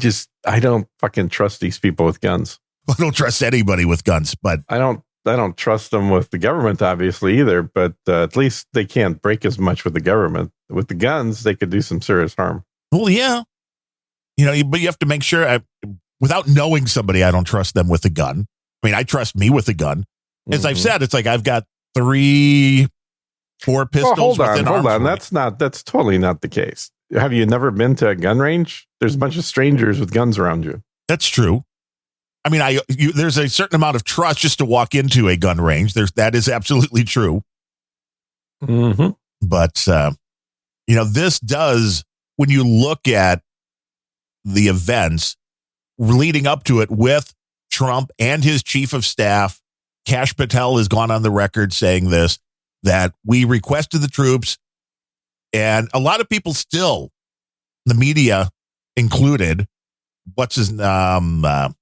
don't fucking trust these people with guns. I don't trust anybody with guns, but I don't trust them with the government, obviously, either. But at least they can't break as much with the government. With the guns, they could do some serious harm. Well, yeah. But you have to make sure, without knowing somebody, I don't trust them with a gun. I mean, I trust me with a gun. As I've said, it's like I've got 3-4 pistols. Hold on. That's totally not the case. Have you never been to a gun range? There's a bunch of strangers with guns around you. That's true. I mean, there's a certain amount of trust just to walk into a gun range. That is absolutely true. But, this does, when you look at the events leading up to it with Trump and his chief of staff, Kash Patel has gone on the record saying this, that we requested the troops, and a lot of people still, the media included, what's his the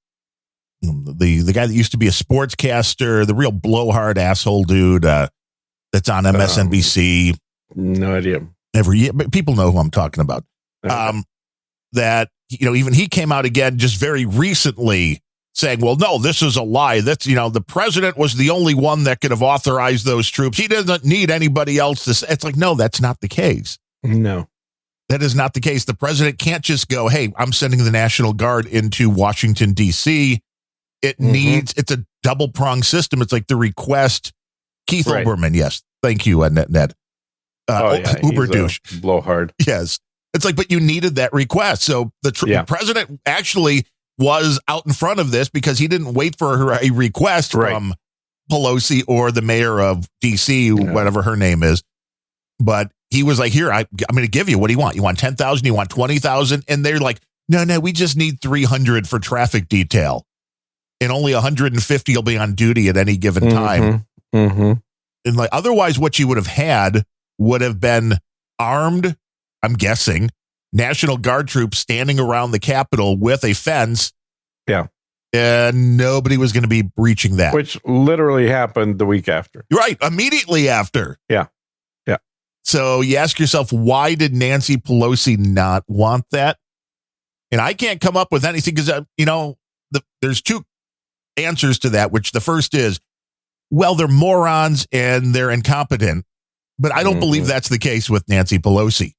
guy that used to be a sportscaster, the real blowhard asshole dude that's on MSNBC. No idea. Every year, but people know who I'm talking about. Okay. That, even he came out again just very recently saying, well, no, this is a lie. That's, the president was the only one that could have authorized those troops. He doesn't need anybody else to say. It's like, no, that's not the case. No. That is not the case. The president can't just go, hey, I'm sending the National Guard into Washington, D.C. It needs, it's a double pronged system. It's like the request. Keith Right. Olbermann. Yes. Thank you, Ned. Uber he's a douche. blowhard. Yes. It's like, but you needed that request. So the president actually was out in front of this because he didn't wait for a request from Pelosi or the mayor of D.C., whatever her name is. But he was like, here, I'm going to give you, what do you want? You want 10,000? You want 20,000? And they're like, no, we just need 300 for traffic detail. And only 150 will be on duty at any given time. Mm-hmm. And like, otherwise what you would have had would have been armed, I'm guessing, National Guard troops standing around the Capitol with a fence. Yeah. And nobody was going to be breaching that. Which literally happened the week after. Right. Immediately after. Yeah. Yeah. So you ask yourself, why did Nancy Pelosi not want that? And I can't come up with anything because, there's two answers to that, which the first is, well, they're morons and they're incompetent. But I don't believe that's the case with Nancy Pelosi.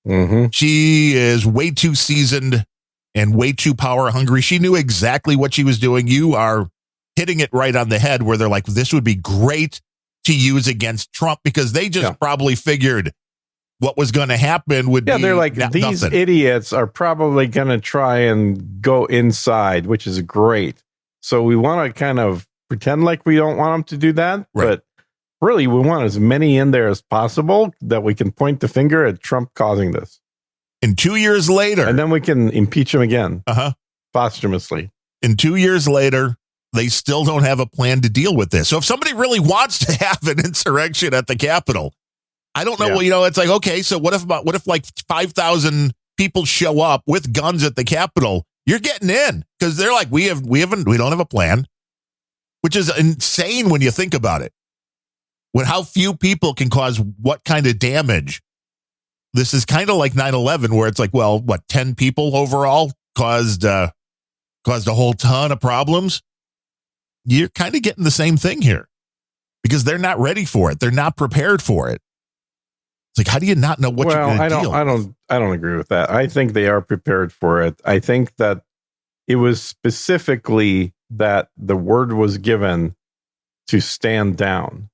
Mm-hmm. She is way too seasoned and way too power hungry. She knew exactly what she was doing. You are hitting it right on the head where they're like, this would be great to use against Trump because they just probably figured what was going to happen would be. They're like, these idiots are probably going to try and go inside, which is great. So we want to kind of pretend like we don't want them to do that. Right. But really, we want as many in there as possible that we can point the finger at Trump causing this. And 2 years later. And then we can impeach him again. Posthumously. And 2 years later, they still don't have a plan to deal with this. So if somebody really wants to have an insurrection at the Capitol, I don't know. Well, it's like, okay, so what if like 5,000 people show up with guns at the Capitol? You're getting in because they're like, we don't have a plan, which is insane when you think about it. With how few people can cause what kind of damage. This is kind of like 9/11, where it's like, well, 10 people overall caused a whole ton of problems. You're kind of getting the same thing here because they're not ready for it. They're not prepared for it. It's like, how do you not know what you're going to deal with? I don't agree with that. I think they are prepared for it. I think that it was specifically that the word was given to stand down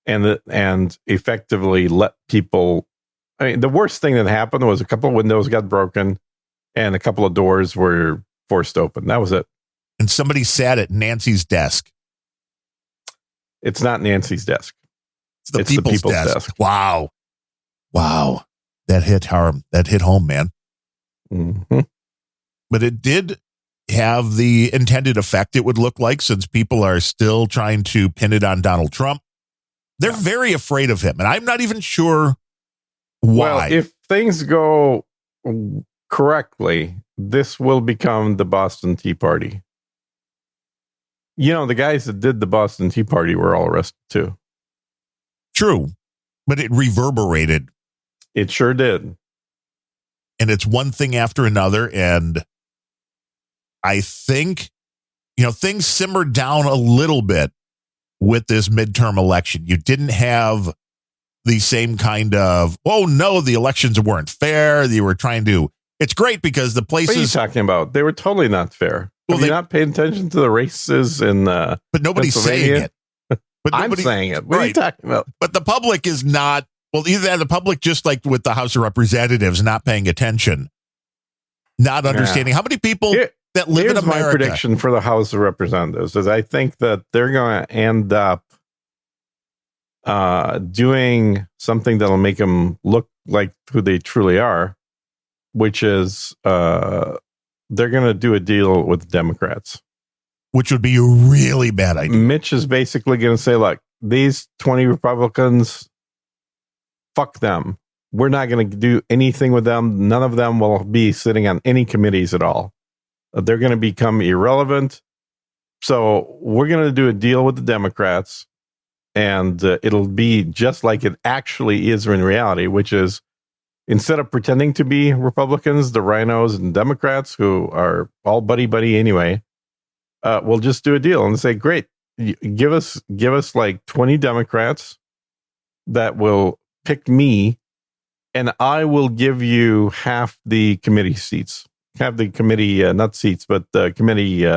and effectively let people. I mean, the worst thing that happened was a couple of windows got broken and a couple of doors were forced open. That was it. And somebody sat at Nancy's desk. It's not Nancy's desk. It's the people's desk. Wow. That hit home. Man. Mm-hmm. But it did have the intended effect, it would look like, since people are still trying to pin it on Donald Trump. They're very afraid of him. And I'm not even sure why. Well, if things go correctly, this will become the Boston Tea Party. The guys that did the Boston Tea Party were all arrested too. True, but it reverberated. It sure did. And it's one thing after another. And I think, things simmered down a little bit with this midterm election. You didn't have the same kind of, oh no, the elections weren't fair. They were trying to, it's great because the places. What are you talking about? They were totally not fair. Well, Have you not paid attention to the races in but nobody's saying it. But I'm saying it. What are you talking about? But the public is not, well, either the public, just like with the House of Representatives, not paying attention, not understanding how many people that live in America. My prediction for the House of Representatives is I think that they're going to end up doing something that'll make them look like who they truly are, which is they're going to do a deal with the Democrats. Which would be a really bad idea. Mitch is basically going to say, look, these 20 Republicans, fuck them. We're not going to do anything with them. None of them will be sitting on any committees at all. They're going to become irrelevant. So we're going to do a deal with the Democrats, and it'll be just like it actually is in reality, which is instead of pretending to be Republicans, the rhinos and Democrats, who are all buddy-buddy anyway, we'll just do a deal and say, great, give us like 20 Democrats that will pick me, and I will give you half the committee seats, have the committee, not seats, but the committee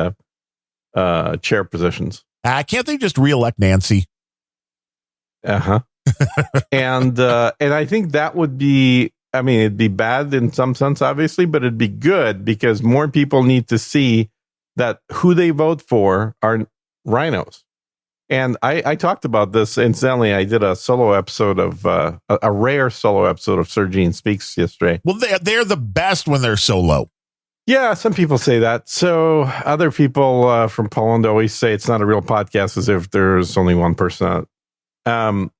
chair positions. Can't they just reelect Nancy? Uh-huh. And I think that would be, I mean, it'd be bad in some sense, obviously, but it'd be good because more people need to see that who they vote for are rhinos. And I talked about this. Incidentally, I did a solo episode of a rare solo episode of Sergine Speaks yesterday. Well, they're the best when they're solo. Yeah, some people say that. So other people from Poland always say it's not a real podcast as if there's only one person on it.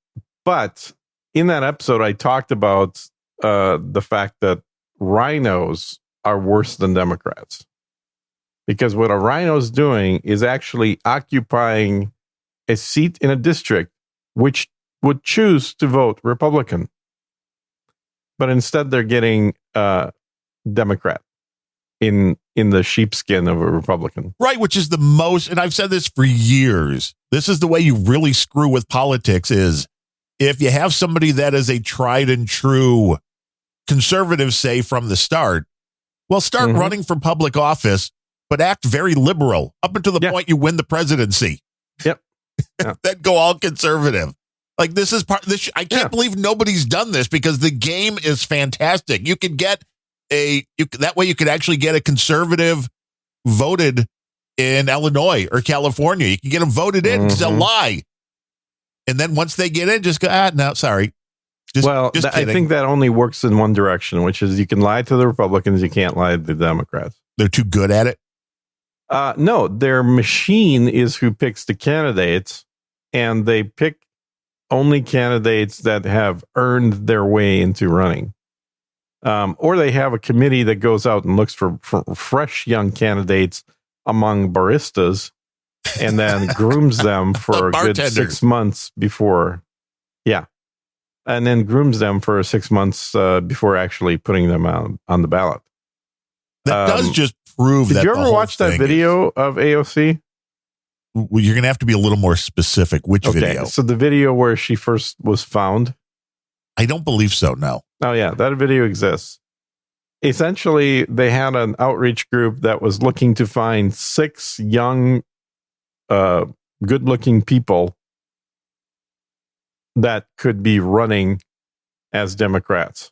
But in that episode, I talked about the fact that rhinos are worse than Democrats. Because what a rhino's doing is actually occupying a seat in a district which would choose to vote Republican. But instead they're getting Democrat in the sheepskin of a Republican. Right, which is the most, and I've said this for years, this is the way you really screw with politics is if you have somebody that is a tried and true conservative, say from the start, well, start running for public office, but act very liberal up until the point you win the presidency. Yep. Then go all conservative. Like this is part. This I can't believe nobody's done this because the game is fantastic. You can get that way you could actually get a conservative voted in Illinois or California. You can get them voted in because they'll lie, and then once they get in, just go no, sorry. I think that only works in one direction, which is you can lie to the Republicans, you can't lie to the Democrats. They're too good at it. No, their machine is who picks the candidates, and they pick only candidates that have earned their way into running. Or they have a committee that goes out and looks for fresh young candidates among baristas and then grooms them for a good 6 months before. Yeah. And then grooms them for 6 months before actually putting them on the ballot. That does just prove that. Did you ever watch that video of AOC? Well, you're going to have to be a little more specific. Which video? So the video where she first was found? I don't believe so, no. Oh, yeah, that video exists. Essentially, they had an outreach group that was looking to find 6 young, good-looking people that could be running as Democrats.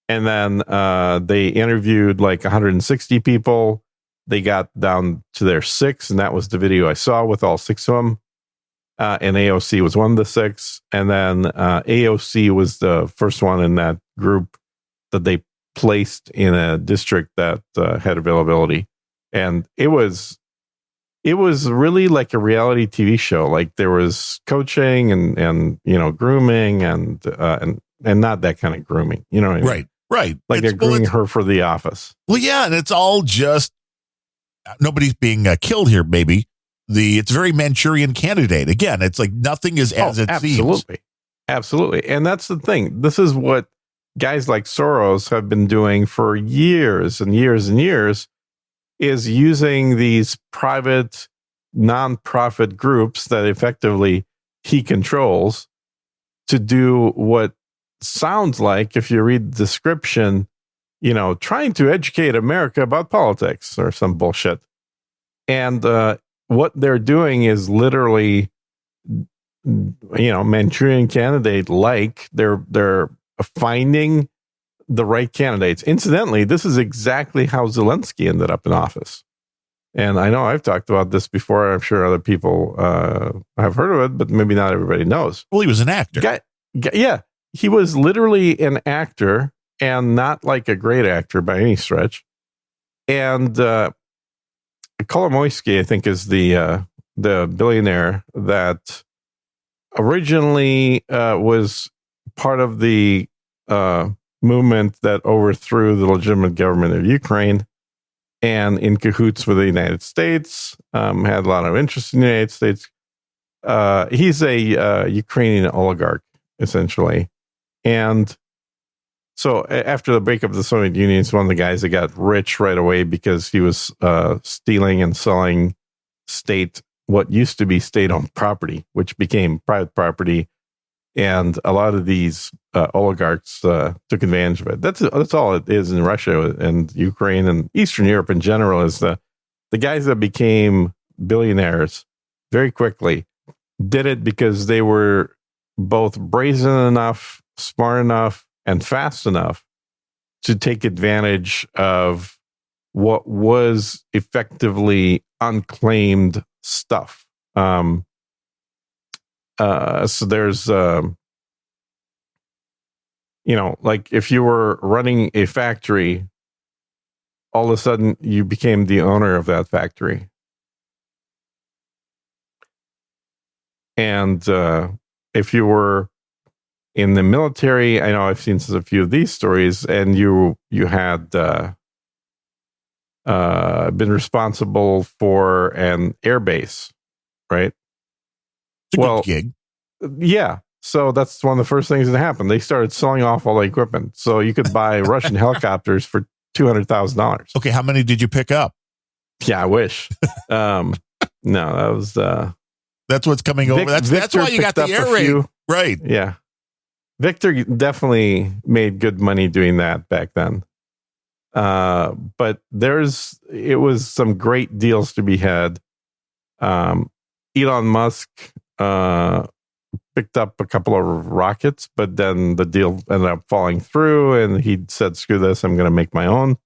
And then they interviewed like 160 people. They got down to their 6, and that was the video I saw with all 6 of them. And AOC was one of the 6. And then AOC was the first one in that group that they placed in a district that had availability. And it was really like a reality TV show. Like there was coaching and grooming and not that kind of grooming. You know what I mean? Right. Like they're grooming her for the office. Well, yeah, and it's all just nobody's being killed here, baby. It's very Manchurian Candidate. Again, it's like nothing is as it seems. Absolutely. And that's the thing. This is what guys like Soros have been doing for years and years and years, is using these private nonprofit groups that effectively he controls to do what sounds like, if you read the description, trying to educate America about politics or some bullshit. And what they're doing is literally, Manchurian Candidate like they're finding the right candidates. Incidentally, this is exactly how Zelensky ended up in office. And I know I've talked about this before. I'm sure other people have heard of it, but maybe not everybody knows. Well, he was an actor. Yeah. He was literally an actor and not like a great actor by any stretch. And Kolomoisky, I think, is the billionaire that originally was part of the movement that overthrew the legitimate government of Ukraine, and in cahoots with the United States, had a lot of interest in the United States. He's a Ukrainian oligarch, essentially. And so after the breakup of the Soviet Union, he's one of the guys that got rich right away because he was stealing and selling what used to be state-owned property, which became private property. And a lot of these oligarchs took advantage of it. That's all it is in Russia and Ukraine and Eastern Europe in general, is the guys that became billionaires very quickly did it because they were both brazen enough, smart enough, and fast enough to take advantage of what was effectively unclaimed stuff. So there's, like if you were running a factory, all of a sudden you became the owner of that factory. And if you were in the military, I know I've seen a few of these stories, and you had been responsible for an air base, right? It's a good gig. Yeah. So that's one of the first things that happened. They started selling off all the equipment. So you could buy Russian helicopters for $200,000. Okay, how many did you pick up? Yeah, I wish. No, that was... that's what's coming over. That's why you got the air raid. Right. Yeah. Victor definitely made good money doing that back then. But it was some great deals to be had. Elon Musk picked up a couple of rockets, but then the deal ended up falling through, and he said, screw this, I'm going to make my own.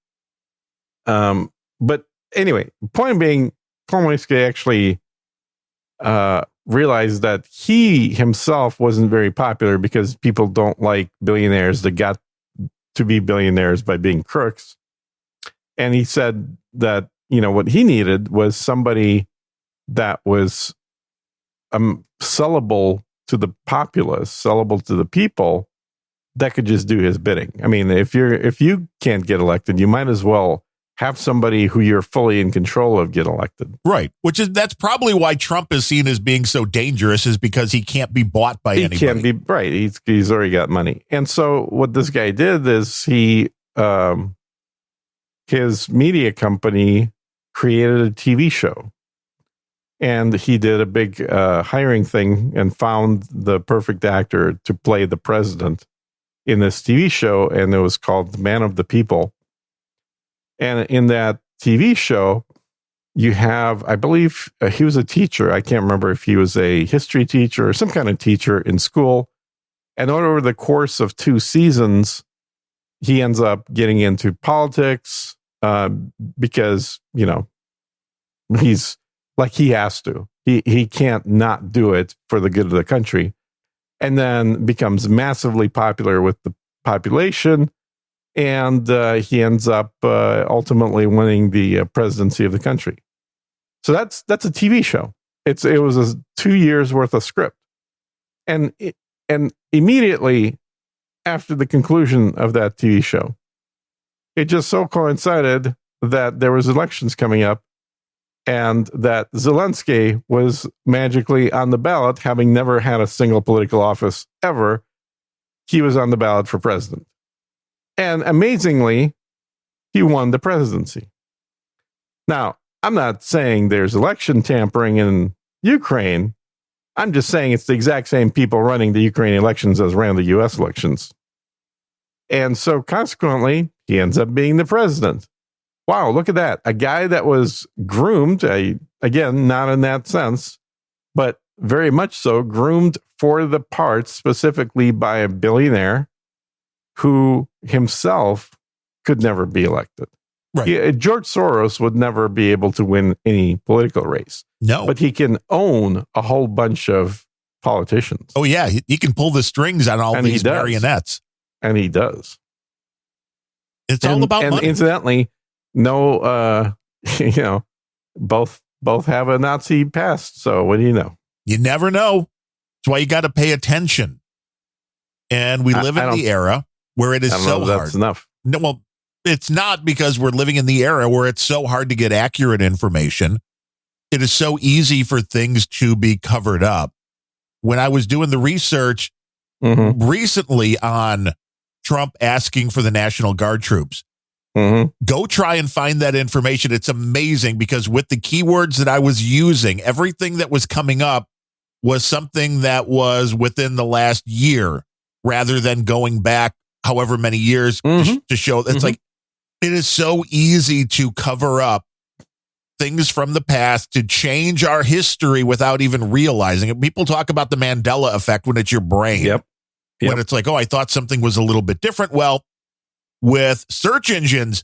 But anyway, point being, Kolomoisky actually realized that he himself wasn't very popular because people don't like billionaires that got to be billionaires by being crooks. And he said that, what he needed was somebody that was sellable to the populace, sellable to the people, that could just do his bidding. I mean, if you can't get elected, you might as well have somebody who you're fully in control of get elected. Right. That's probably why Trump is seen as being so dangerous, is because he can't be bought by anybody. He can't be, right. He's already got money. And so what this guy did is his media company created a TV show. And he did a big hiring thing and found the perfect actor to play the president in this TV show. And it was called Man of the People. And in that TV show, you have, I believe he was a teacher. I can't remember if he was a history teacher or some kind of teacher in school. And over the course of 2 seasons, he ends up getting into politics because, he's like, he has to. He can't not do it for the good of the country. And then becomes massively popular with the population. And he ends up ultimately winning the presidency of the country. So that's a TV show. It was 2 years worth of script, and immediately after the conclusion of that TV show, it just so coincided that there was elections coming up, and that Zelensky was magically on the ballot, having never had a single political office ever. He was on the ballot for president. And amazingly, he won the presidency. Now, I'm not saying there's election tampering in Ukraine. I'm just saying it's the exact same people running the Ukrainian elections as ran the U.S. elections. And so consequently, he ends up being the president. Wow, look at that. A guy that was groomed, again, not in that sense, but very much so, groomed for the part specifically by a billionaire who himself could never be elected. Right. George Soros would never be able to win any political race. No. But he can own a whole bunch of politicians. Oh, yeah. He can pull the strings on all these marionettes. And he does. It's all about money. And incidentally, no, both have a Nazi past. So what do you know? You never know. That's why you got to pay attention. And we live in the era where it is so hard. That's enough. No, well, it's not, because we're living in the era where it's so hard to get accurate information. It is so easy for things to be covered up. When I was doing the research recently on Trump asking for the National Guard troops, go try and find that information. It's amazing, because with the keywords that I was using, everything that was coming up was something that was within the last year rather than going back however many years to show. It's like, it is so easy to cover up things from the past, to change our history without even realizing it. People talk about the Mandela effect when it's your brain. Yep. When it's like, oh, I thought something was a little bit different. Well, with search engines,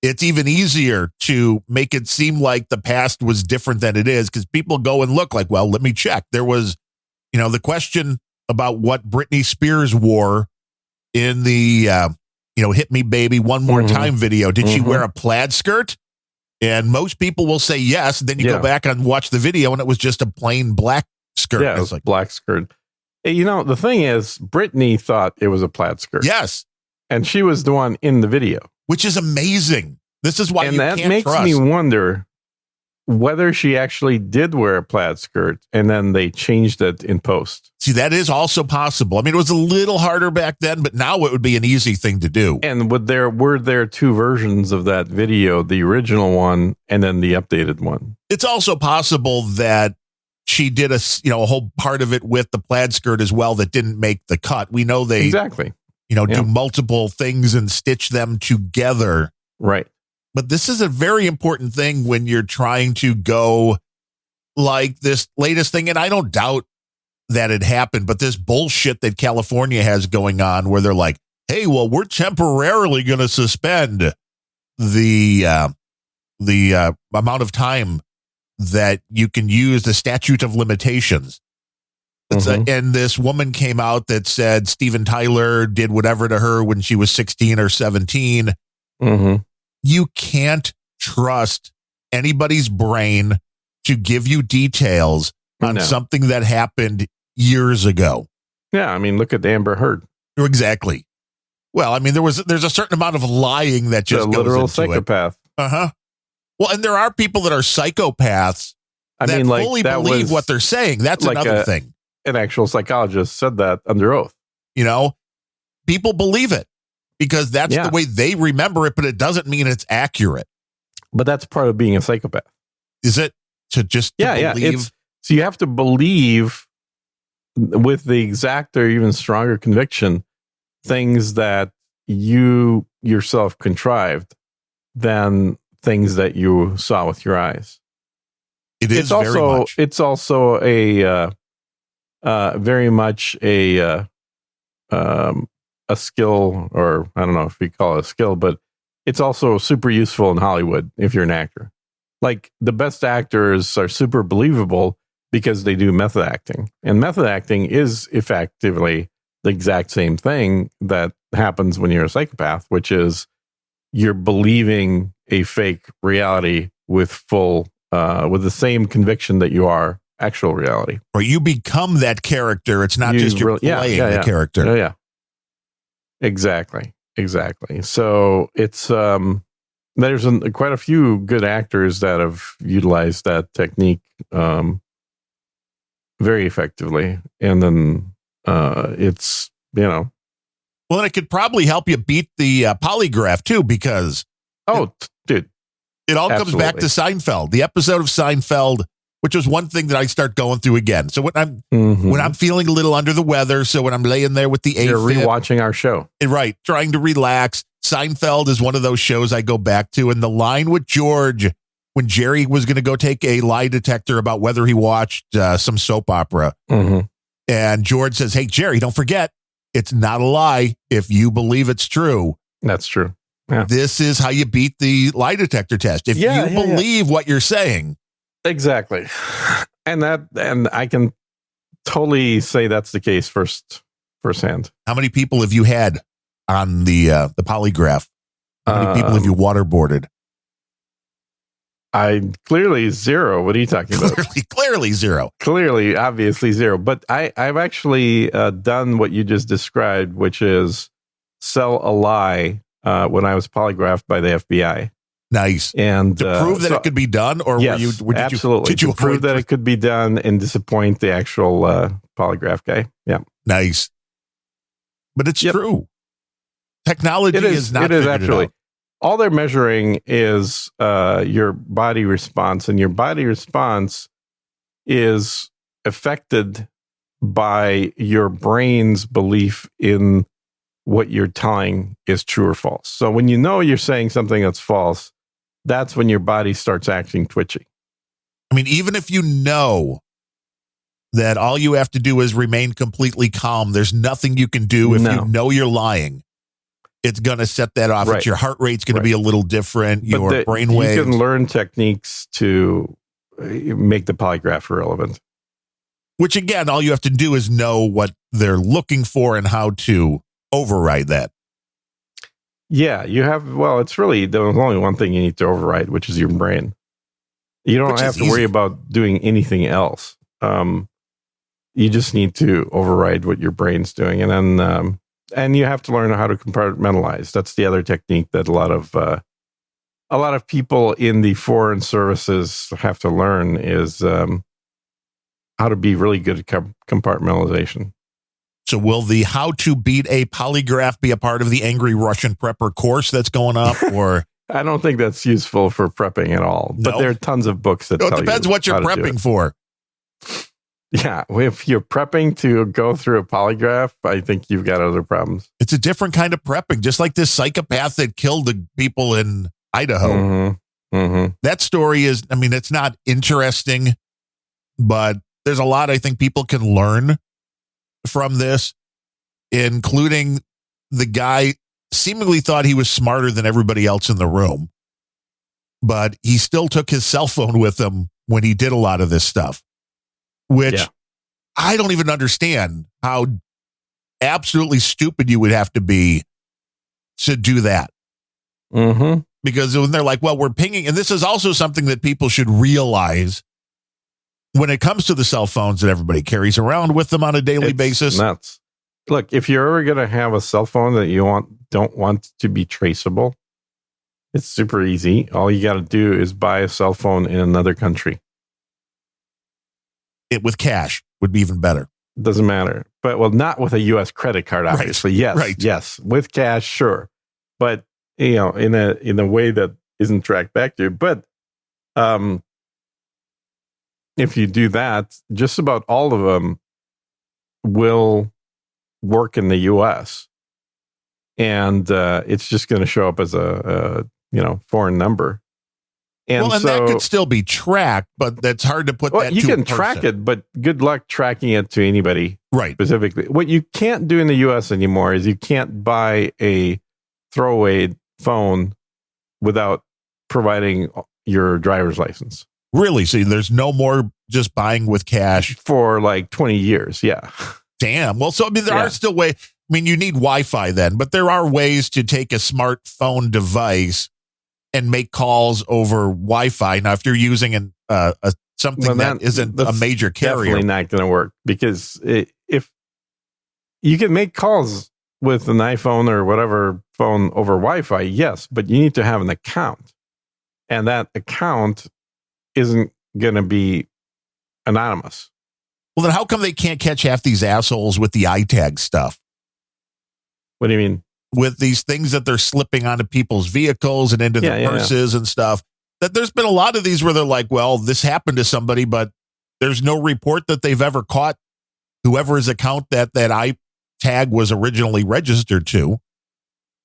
it's even easier to make it seem like the past was different than it is, because people go and look like, well, let me check. There was, the question about what Britney Spears wore in the, Hit Me Baby One More Time video. Did she wear a plaid skirt? And most people will say yes. Then you go back and watch the video, and it was just a plain black skirt. Yeah, it was like black skirt. The thing is, Britney thought it was a plaid skirt. Yes. And she was the one in the video. Which is amazing. This is why and you that can't makes trust. me wonder whether she actually did wear a plaid skirt and then they changed it in post. See, that is also possible. I mean, it was a little harder back then, but now it would be an easy thing to do. And were there two versions of that video, the original one and then the updated one? It's also possible that she did a whole part of it with the plaid skirt as well that didn't make the cut. We know they exactly do multiple things and stitch them together. Right. But this is a very important thing when you're trying to go like this latest thing. And I don't doubt that it happened, but this bullshit that California has going on where they're like, hey, well, we're temporarily going to suspend the amount of time that you can use the statute of limitations. And this woman came out that said Steven Tyler did whatever to her when she was 16 or 17. You can't trust anybody's brain to give you details on something that happened years ago. Yeah, I mean, look at Amber Heard. Exactly. Well, I mean, there's a certain amount of lying that just goes literal into psychopath. Well, and there are people that are psychopaths that fully believe what they're saying. That's like another thing. An actual psychologist said that under oath. People believe it because that's the way they remember it, but it doesn't mean it's accurate. But that's part of being a psychopath. Is it? To believe? So you have to believe with the exact or even stronger conviction things that you yourself contrived than things that you saw with your eyes. It's also a very much a skill, or I don't know if we call it a skill, but it's also super useful in Hollywood if you're an actor. Like the best actors are super believable because they do method acting, and method acting is effectively the exact same thing that happens when you're a psychopath, which is you're believing a fake reality with with the same conviction that you are actual reality. Or you become that character. It's not just you're playing the character. Yeah. Exactly. So it's there's quite a few good actors that have utilized that technique very effectively, and then it's well, and it could probably help you beat the polygraph too, because dude, it all comes back to Seinfeld, the episode of Seinfeld, which was one thing that I start going through again. So when I'm feeling a little under the weather, so when I'm laying there with the you're rewatching our show, right, trying to relax. Seinfeld is one of those shows I go back to, and the line with George when Jerry was going to go take a lie detector about whether he watched some soap opera, and George says, "Hey Jerry, don't forget, it's not a lie if you believe it's true." That's true. Yeah. This is how you beat the lie detector test. If you believe what you're saying. Exactly. And I can totally say that's the case firsthand. How many people have you had on the polygraph? How many people have you waterboarded? Clearly zero. What are you talking about? Clearly zero. Clearly, obviously zero. But I've actually done what you just described, which is sell a lie when I was polygraphed by the FBI. Nice. And to prove that it could be done, or yes, absolutely. Did you prove that it could be done and disappoint the actual polygraph guy? Yeah. Nice. But it's true. Technology is not. It is actually. All they're measuring is your body response, and your body response is affected by your brain's belief in what you're telling is true or false. So when you know you're saying something that's false, that's when your body starts acting twitchy. I mean, even if you know that all you have to do is remain completely calm, there's nothing you can do if you know you're lying. It's going to set that off. Right. Your heart rate's going to be a little different. Your brainwave. You can learn techniques to make the polygraph irrelevant. Which, again, all you have to do is know what they're looking for and how to override that. Yeah, you have. Well, it's really there's only one thing you need to override, which is your brain. You don't have to worry about doing anything else. You just need to override what your brain's doing, and then. And you have to learn how to compartmentalize. That's the other technique that a lot of people in the foreign services have to learn is how to be really good at compartmentalization. So will the How to Beat a Polygraph be a part of the Angry Russian Prepper course that's going up? Or I don't think that's useful for prepping at all. But there are tons of books that tell you. It depends what you're prepping for. Yeah, if you're prepping to go through a polygraph, I think you've got other problems. It's a different kind of prepping, just like this psychopath that killed the people in Idaho. Mm-hmm. Mm-hmm. That story is, I mean, it's not interesting, but there's a lot I think people can learn from this, including the guy seemingly thought he was smarter than everybody else in the room, but he still took his cell phone with him when he did a lot of this stuff. Which I don't even understand how absolutely stupid you would have to be to do that. Mm-hmm. Because when they're like, well, we're pinging, and this is also something that people should realize when it comes to the cell phones that everybody carries around with them on a daily basis. Nuts. Look, if you're ever going to have a cell phone that you don't want to be traceable, it's super easy. All you got to do is buy a cell phone in another country. It with cash would be even better. Doesn't matter. But not with a U.S. credit card, obviously. Right. Yes. Right. Yes. With cash, sure. But in a way that isn't tracked back to you. But if you do that, just about all of them will work in the U.S. And it's just going to show up as a foreign number. And that could still be tracked, but that's hard to put that. You can track it, but good luck tracking it to anybody, right? Specifically, what you can't do in the U.S. anymore is you can't buy a throwaway phone without providing your driver's license. Really? So there's no more just buying with cash for like 20 years. Yeah. Damn. Well, so I mean, there are still ways. I mean, you need Wi-Fi then, but there are ways to take a smartphone device and make calls over Wi-Fi. Now, if you're using something that isn't a major carrier, definitely not going to work, because if you can make calls with an iPhone or whatever phone over Wi-Fi, yes, but you need to have an account, and that account isn't going to be anonymous. Well, then how come they can't catch half these assholes with the iTag stuff? What do you mean? With these things that they're slipping onto people's vehicles and into their purses and stuff. That there's been a lot of these where they're like, well, this happened to somebody, but there's no report that they've ever caught whoever's account that iTag was originally registered to,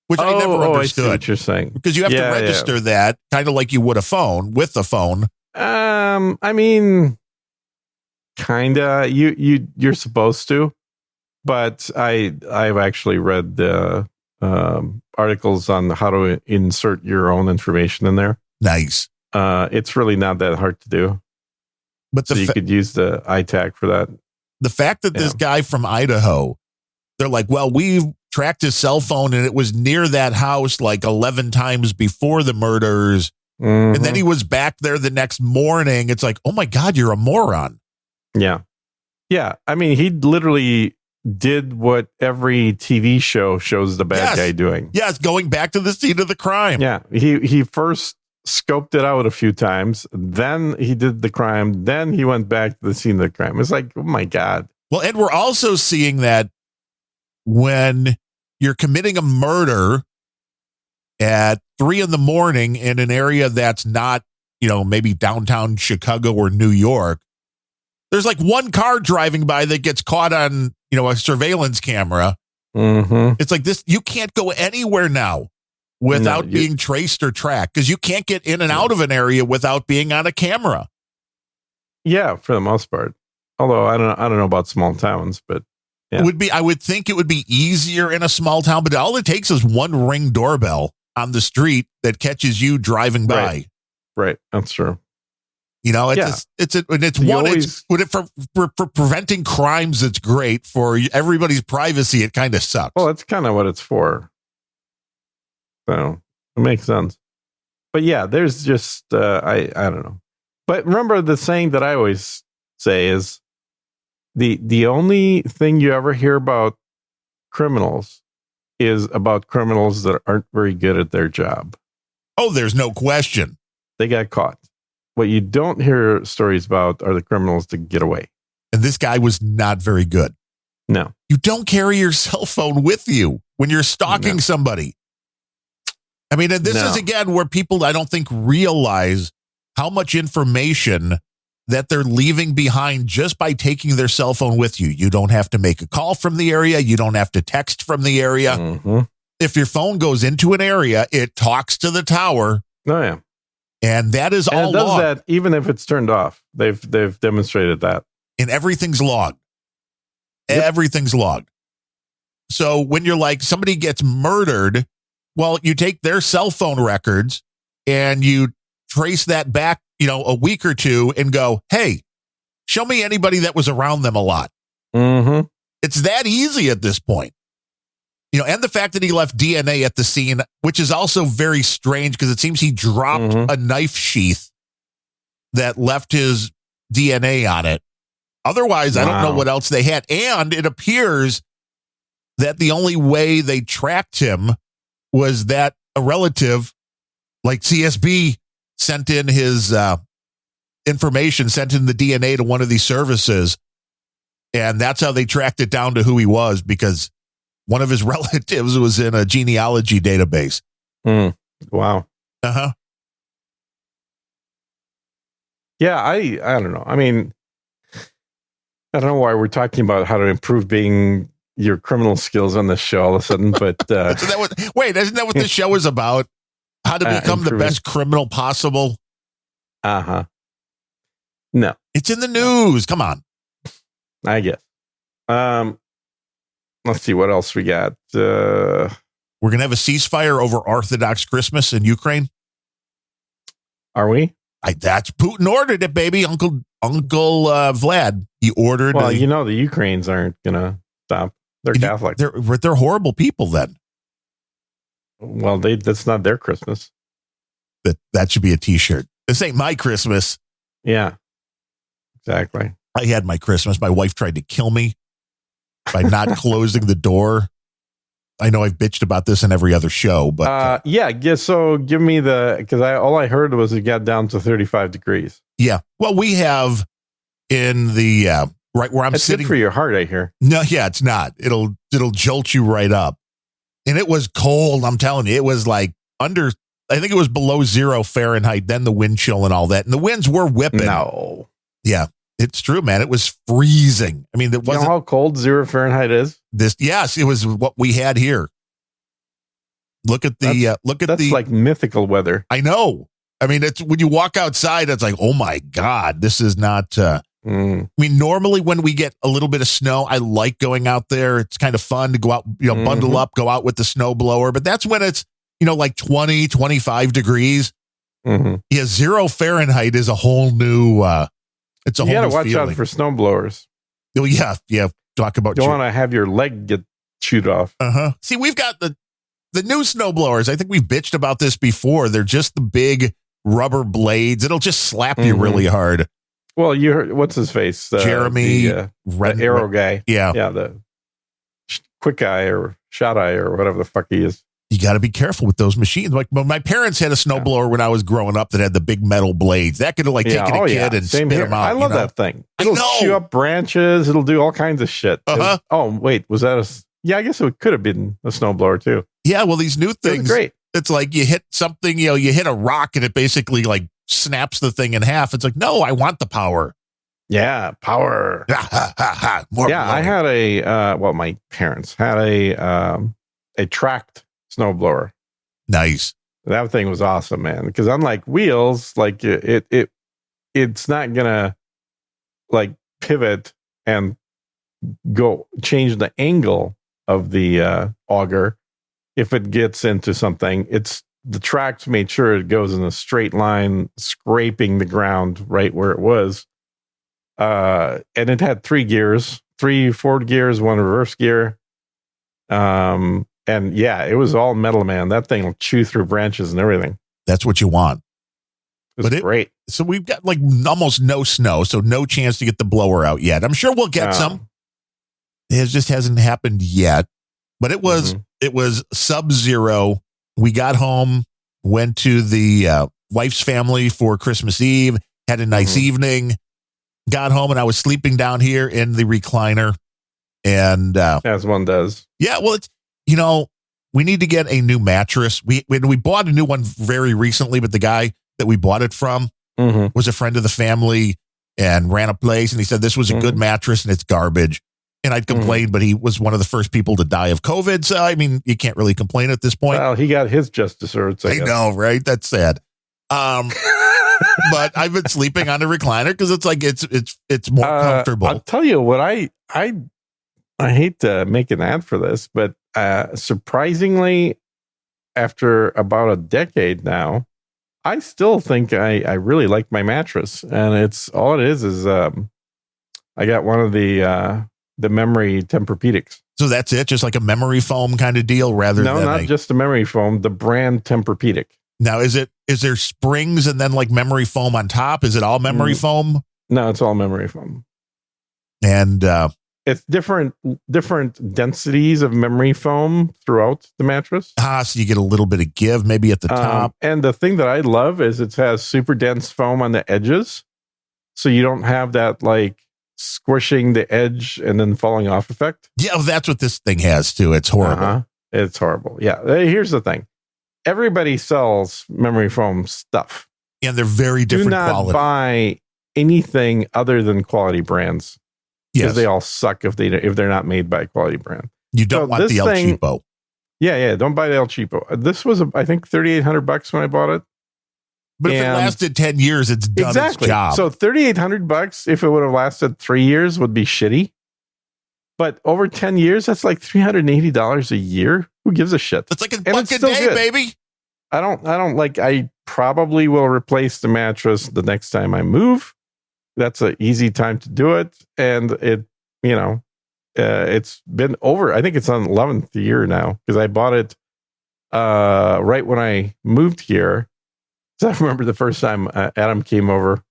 which I never understood. I see what you're saying. Because you have to register that kind of like you would a phone with a phone. I mean, kinda. You're supposed to, but I've actually read the articles on how to insert your own information in there. Nice. It's really not that hard to do. But you could use the iTag for that. The fact that this guy from Idaho, they're like, well, we tracked his cell phone and it was near that house like 11 times before the murders. Mhm. And then he was back there the next morning. It's like, oh my God, you're a moron. Yeah. Yeah. I mean, he literally did what every TV show shows the bad Yes. guy doing. Yes, going back to the scene of the crime. Yeah. He first scoped it out a few times. Then he did the crime. Then he went back to the scene of the crime. It's like, oh my God. Well, and we're also seeing that when you're committing a murder at 3 a.m. in an area that's not, maybe downtown Chicago or New York, there's like one car driving by that gets caught on, a surveillance camera. Mm-hmm. It's like this. You can't go anywhere now without being traced or tracked because you can't get in and out of an area without being on a camera. Yeah, for the most part. Although I don't know about small towns, but yeah. I would think it would be easier in a small town, but all it takes is one Ring doorbell on the street that catches you driving by. Right. That's true. For preventing crimes. It's great for everybody's privacy. It kind of sucks. Well, that's kind of what it's for. So it makes sense. But yeah, there's just, I don't know. But remember the saying that I always say is the only thing you ever hear about criminals is about criminals that aren't very good at their job. Oh, there's no question. They got caught. What you don't hear stories about are the criminals that get away. And this guy was not very good. No. You don't carry your cell phone with you when you're stalking somebody. I mean, and this is again where people, I don't think, realize how much information that they're leaving behind just by taking their cell phone with you. You don't have to make a call from the area. You don't have to text from the area. Mm-hmm. If your phone goes into an area, it talks to the tower. Oh, yeah. And that is all it does logged. that even if it's turned off. They've demonstrated that. And everything's logged. Yep. Everything's logged. So when you're like, somebody gets murdered, well, you take their cell phone records and you trace that back, a week or two and go, hey, show me anybody that was around them a lot. Mm-hmm. It's that easy at this point. And the fact that he left DNA at the scene, which is also very strange because it seems he dropped a knife sheath that left his DNA on it. Otherwise, I don't know what else they had. And it appears that the only way they tracked him was that a relative like CSB sent in his information, sent in the DNA to one of these services. And that's how they tracked it down to who he was, because one of his relatives was in a genealogy database. Wow. Uh-huh. Yeah, I don't know. I mean, I don't know why we're talking about how to improve your criminal skills on this show all of a sudden, but isn't that what the show is about? How to become the best criminal possible? Uh-huh. No. It's in the news. Come on. I guess. Let's see what else we got. We're going to have a ceasefire over Orthodox Christmas in Ukraine. Are we? That's Putin ordered it, baby. Uncle Vlad, he ordered. Well, the Ukrainians aren't going to stop. They're Catholic. They're horrible people then. Well, that's not their Christmas. That should be a T-shirt. This ain't my Christmas. Yeah, exactly. I had my Christmas. My wife tried to kill me by not closing the door. I know I've bitched about this in every other show, but yeah. So give me because all I heard was it got down to 35 degrees. Yeah. Well, we have in the right where I'm That's sitting good for your heart, I hear. No, yeah, it's not. It'll jolt you right up. And it was cold. I'm telling you, it was like I think it was below 0 Fahrenheit. Then the wind chill and all that, and the winds were whipping. No. Yeah. It's true, man. It was freezing. I mean, it wasn't. You know how cold 0 Fahrenheit is? Yes, it was what we had here. Look at that's like mythical weather. I know. I mean, it's when you walk outside, it's like, oh my God, this is not. I mean, normally when we get a little bit of snow, I like going out there. It's kind of fun to go out, bundle up, go out with the snow blower. But that's when it's, like 20, 25 degrees. Mm-hmm. Yeah, 0 Fahrenheit is a whole new. It's a whole. You got to watch feeling. out for snow blowers. Oh yeah. Talk about. You don't want to have your leg get chewed off. See, we've got the new snow blowers. I think we've bitched about this before. They're just the big rubber blades. It'll just slap you really hard. Well, you heard what's his face? Jeremy the arrow guy. Yeah. The quick eye or shot eye or whatever the fuck he is. You got to be careful with those machines. Like my parents had a snowblower when I was growing up that had the big metal blades. That could have take a kid and Same spit here. them out. I love that thing. I It'll know. chew up branches. It'll do all kinds of shit. Uh-huh. Oh, wait. Was that I guess it could have been a snowblower too. Yeah, well, these new It was things, great. it's like you hit something, you hit a rock and it basically snaps the thing in half. It's like, no, I want the power. Yeah, power. More Yeah, I blowing. had my parents had a tracked snowblower. Nice. That thing was awesome, man. Because unlike wheels, it's not gonna pivot and go change the angle of the auger if it gets into something. It's the tracks made sure it goes in a straight line, scraping the ground right where it was. And it had 3 gears, 3 forward gears, 1 reverse gear. And yeah, it was all metal, man. That thing will chew through branches and everything. That's what you want. It was great. So we've got almost no snow, so no chance to get the blower out yet. I'm sure we'll get some. It just hasn't happened yet. But it was sub-zero. We got home, went to the wife's family for Christmas Eve, had a nice evening, got home, and I was sleeping down here in the recliner. And as one does. Yeah, well, it's we need to get a new mattress. We bought a new one very recently, but the guy that we bought it from was a friend of the family and ran a place, and he said this was a good mattress and it's garbage. And I'd complained, but he was one of the first people to die of COVID. So, I mean, you can't really complain at this point. Well, he got his just desserts. I know, right? That's sad. But I've been sleeping on the recliner because it's more comfortable. I'll tell you what I hate to make an ad for this, but surprisingly, after about a decade now, I still think I really like my mattress, and it's all it is I got one of the memory Tempur-Pedics. So that's it, just like a memory foam kind of deal, rather than not just a memory foam, the brand Tempur-Pedic. Now, is there springs and then memory foam on top? Is it all memory foam? No, it's all memory foam, and it's different densities of memory foam throughout the mattress. So you get a little bit of give maybe at the top. And the thing that I love is it has super dense foam on the edges, so you don't have that squishing the edge and then falling off effect. Yeah, well, that's what this thing has too. It's horrible. It's horrible. Yeah. Here's the thing. Everybody sells memory foam stuff. And they're very different quality. Do not buy anything other than quality brands. Because they all suck if they're not made by a quality brand. You don't want the El Cheapo. Yeah. Don't buy the El Cheapo. This was, I think, $3,800 when I bought it. But if it lasted 10 years, it's done its job. So $3,800, if it would have lasted 3 years, would be shitty. But over 10 years, that's like $380 a year. Who gives a shit? It's like a buck a day, baby. I probably will replace the mattress the next time I move. That's an easy time to do it. And it's been over. I think it's on 11th year now because I bought it right when I moved here. So I remember the first time Adam came over.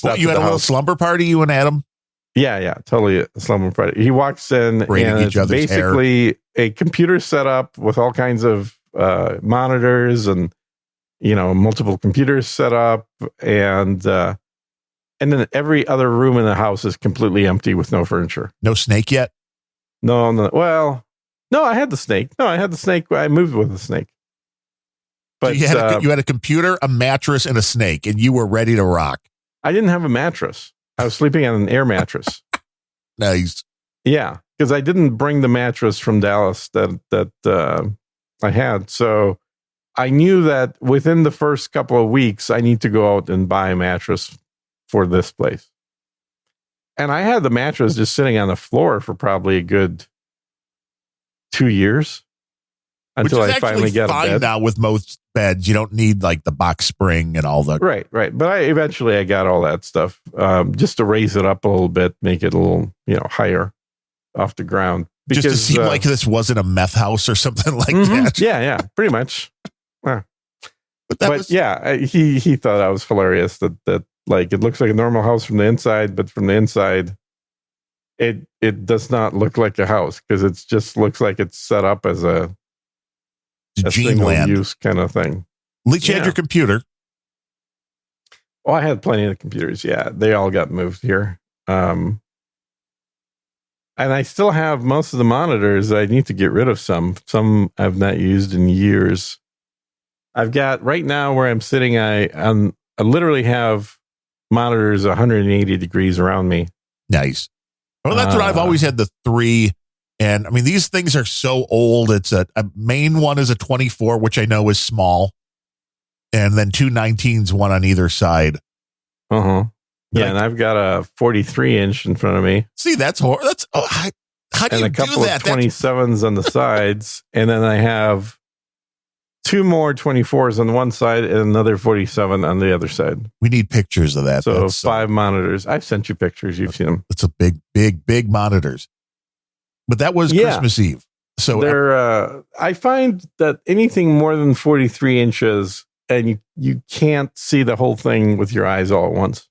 You had a little slumber party, you and Adam? Yeah, totally a slumber party. He walks in Braiding and it's basically a computer setup with all kinds of monitors and multiple computers set up, and then every other room in the house is completely empty with no furniture. No snake yet? No. Well, no, I had the snake. I moved with the snake. But so you had a computer, a mattress, and a snake, and you were ready to rock. I didn't have a mattress. I was sleeping on an air mattress. Nice. Yeah, because I didn't bring the mattress from Dallas that I had. So I knew that within the first couple of weeks, I need to go out and buy a mattress for this place. And I had the mattress just sitting on the floor for probably a good 2 years. Until I finally got a bed. Now with most beds, you don't need the box spring and all the right. But I eventually got all that stuff just to raise it up a little bit, make it a little higher off the ground. Because, just to seem like this wasn't a meth house or something like that. Yeah, pretty much. But yeah, he thought I was hilarious that like it looks like a normal house from the inside, but from the inside, it does not look like a house because it just looks like it's set up as a single use kind of thing. At least you had your computer. Oh, I had plenty of computers. Yeah, they all got moved here. And I still have most of the monitors. I need to get rid of some. Some I've not used in years. I've got right now where I'm sitting. I literally have monitors 180 degrees around me. Nice. Well, that's what I've always had, the 3. And I mean, these things are so old. It's a main one is a 24, which I know is small. And then 2 19s, one on either side. Yeah, and I've got a 43-inch in front of me. See, that's horrible. That's how do you do that? And a couple of 27s on the sides, and then I have 2 more 24s on one side and another 47 on the other side. We need pictures of that. So 5 monitors. I've sent you pictures. You've seen them. It's a big monitors. But that was Christmas Eve. So I find that anything more than 43 inches, and you can't see the whole thing with your eyes all at once.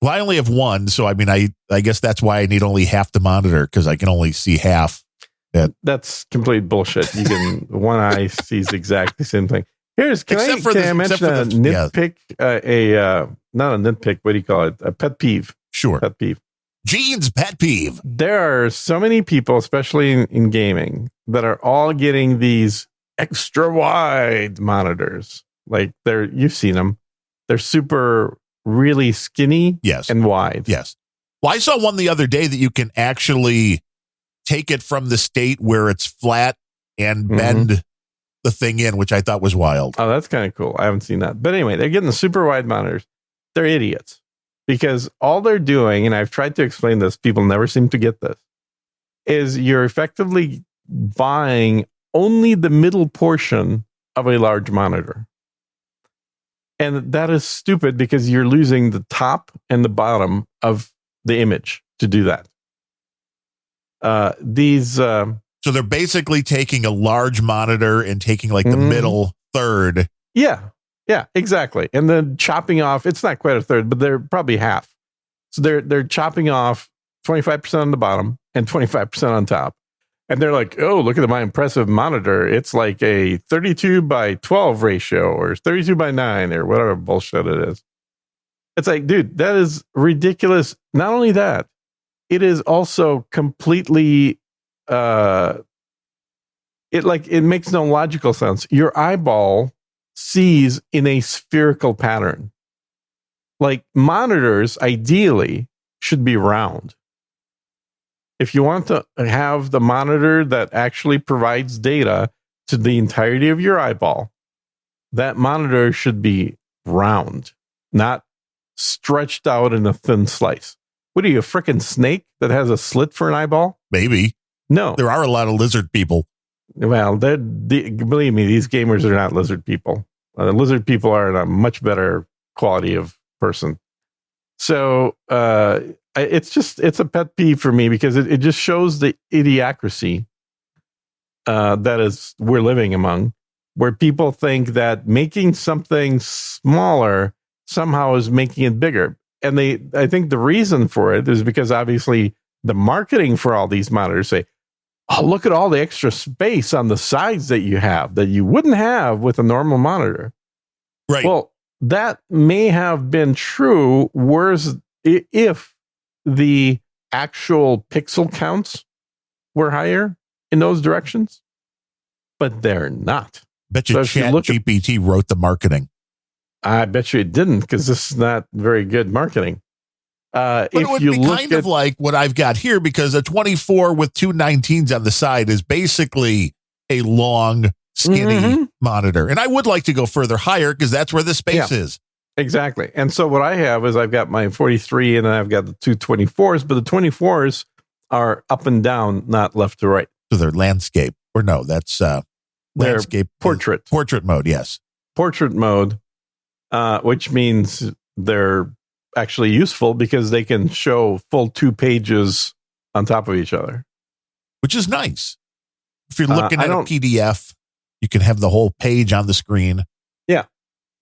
Well, I only have one, so I mean, I guess that's why I need only half the monitor, because I can only see half. That's complete bullshit. You can one eye sees exactly the same thing. Can I mention a nitpick? Not a nitpick. What do you call it? A pet peeve. Sure. Pet peeve. Gene's pet peeve. There are so many people, especially in gaming, that are all getting these extra wide monitors. Like you've seen them. They're super, really skinny. Yes. And wide. Yes. Well, I saw one the other day that you can actually take it from the state where it's flat and bend the thing in, which I thought was wild. Oh, that's kind of cool. I haven't seen that. But anyway, they're getting the super wide monitors. They're idiots because all they're doing, and I've tried to explain this, people never seem to get this, is you're effectively buying only the middle portion of a large monitor. And that is stupid because you're losing the top and the bottom of the image to do that. So they're basically taking a large monitor and taking like the middle third. Yeah, exactly. And then chopping off, it's not quite a third, but they're probably half. So they're chopping off 25% on the bottom and 25% on top. And they're like, oh, look at my impressive monitor. It's like a 32:12 ratio or 32:9 or whatever bullshit it is. It's like, dude, that is ridiculous. Not only that, it is also completely, it makes no logical sense. Your eyeball sees in a spherical pattern. Like monitors, ideally, should be round. If you want to have the monitor that actually provides data to the entirety of your eyeball, that monitor should be round, not stretched out in a thin slice. What are you, a freaking snake that has a slit for an eyeball? Maybe. No. There are a lot of lizard people. Well, believe me, these gamers are not lizard people. Lizard people are a much better quality of person. So it's a pet peeve for me because it just shows the idiocracy that is we're living among, where people think that making something smaller somehow is making it bigger. And I think the reason for it is because obviously the marketing for all these monitors say, oh, look at all the extra space on the sides that you have that you wouldn't have with a normal monitor. Right. Well, that may have been true, whereas if the actual pixel counts were higher in those directions, but they're not. Bet you ChatGPT wrote the marketing. I bet you it didn't, because this is not very good marketing. But it would be kind of like what I've got here, because a 24 with 2 19s on the side is basically a long, skinny monitor. And I would like to go further higher because that's where the space is. Exactly. And so what I have is I've got my 43 and then I've got the 2 24s, but the 24s are up and down, not left to right. So they're landscape. Or no, that's landscape. Portrait. Portrait mode, yes. Portrait mode, which means they're actually useful because they can show full 2 pages on top of each other. Which is nice. If you're looking at a PDF, you can have the whole page on the screen. Yeah.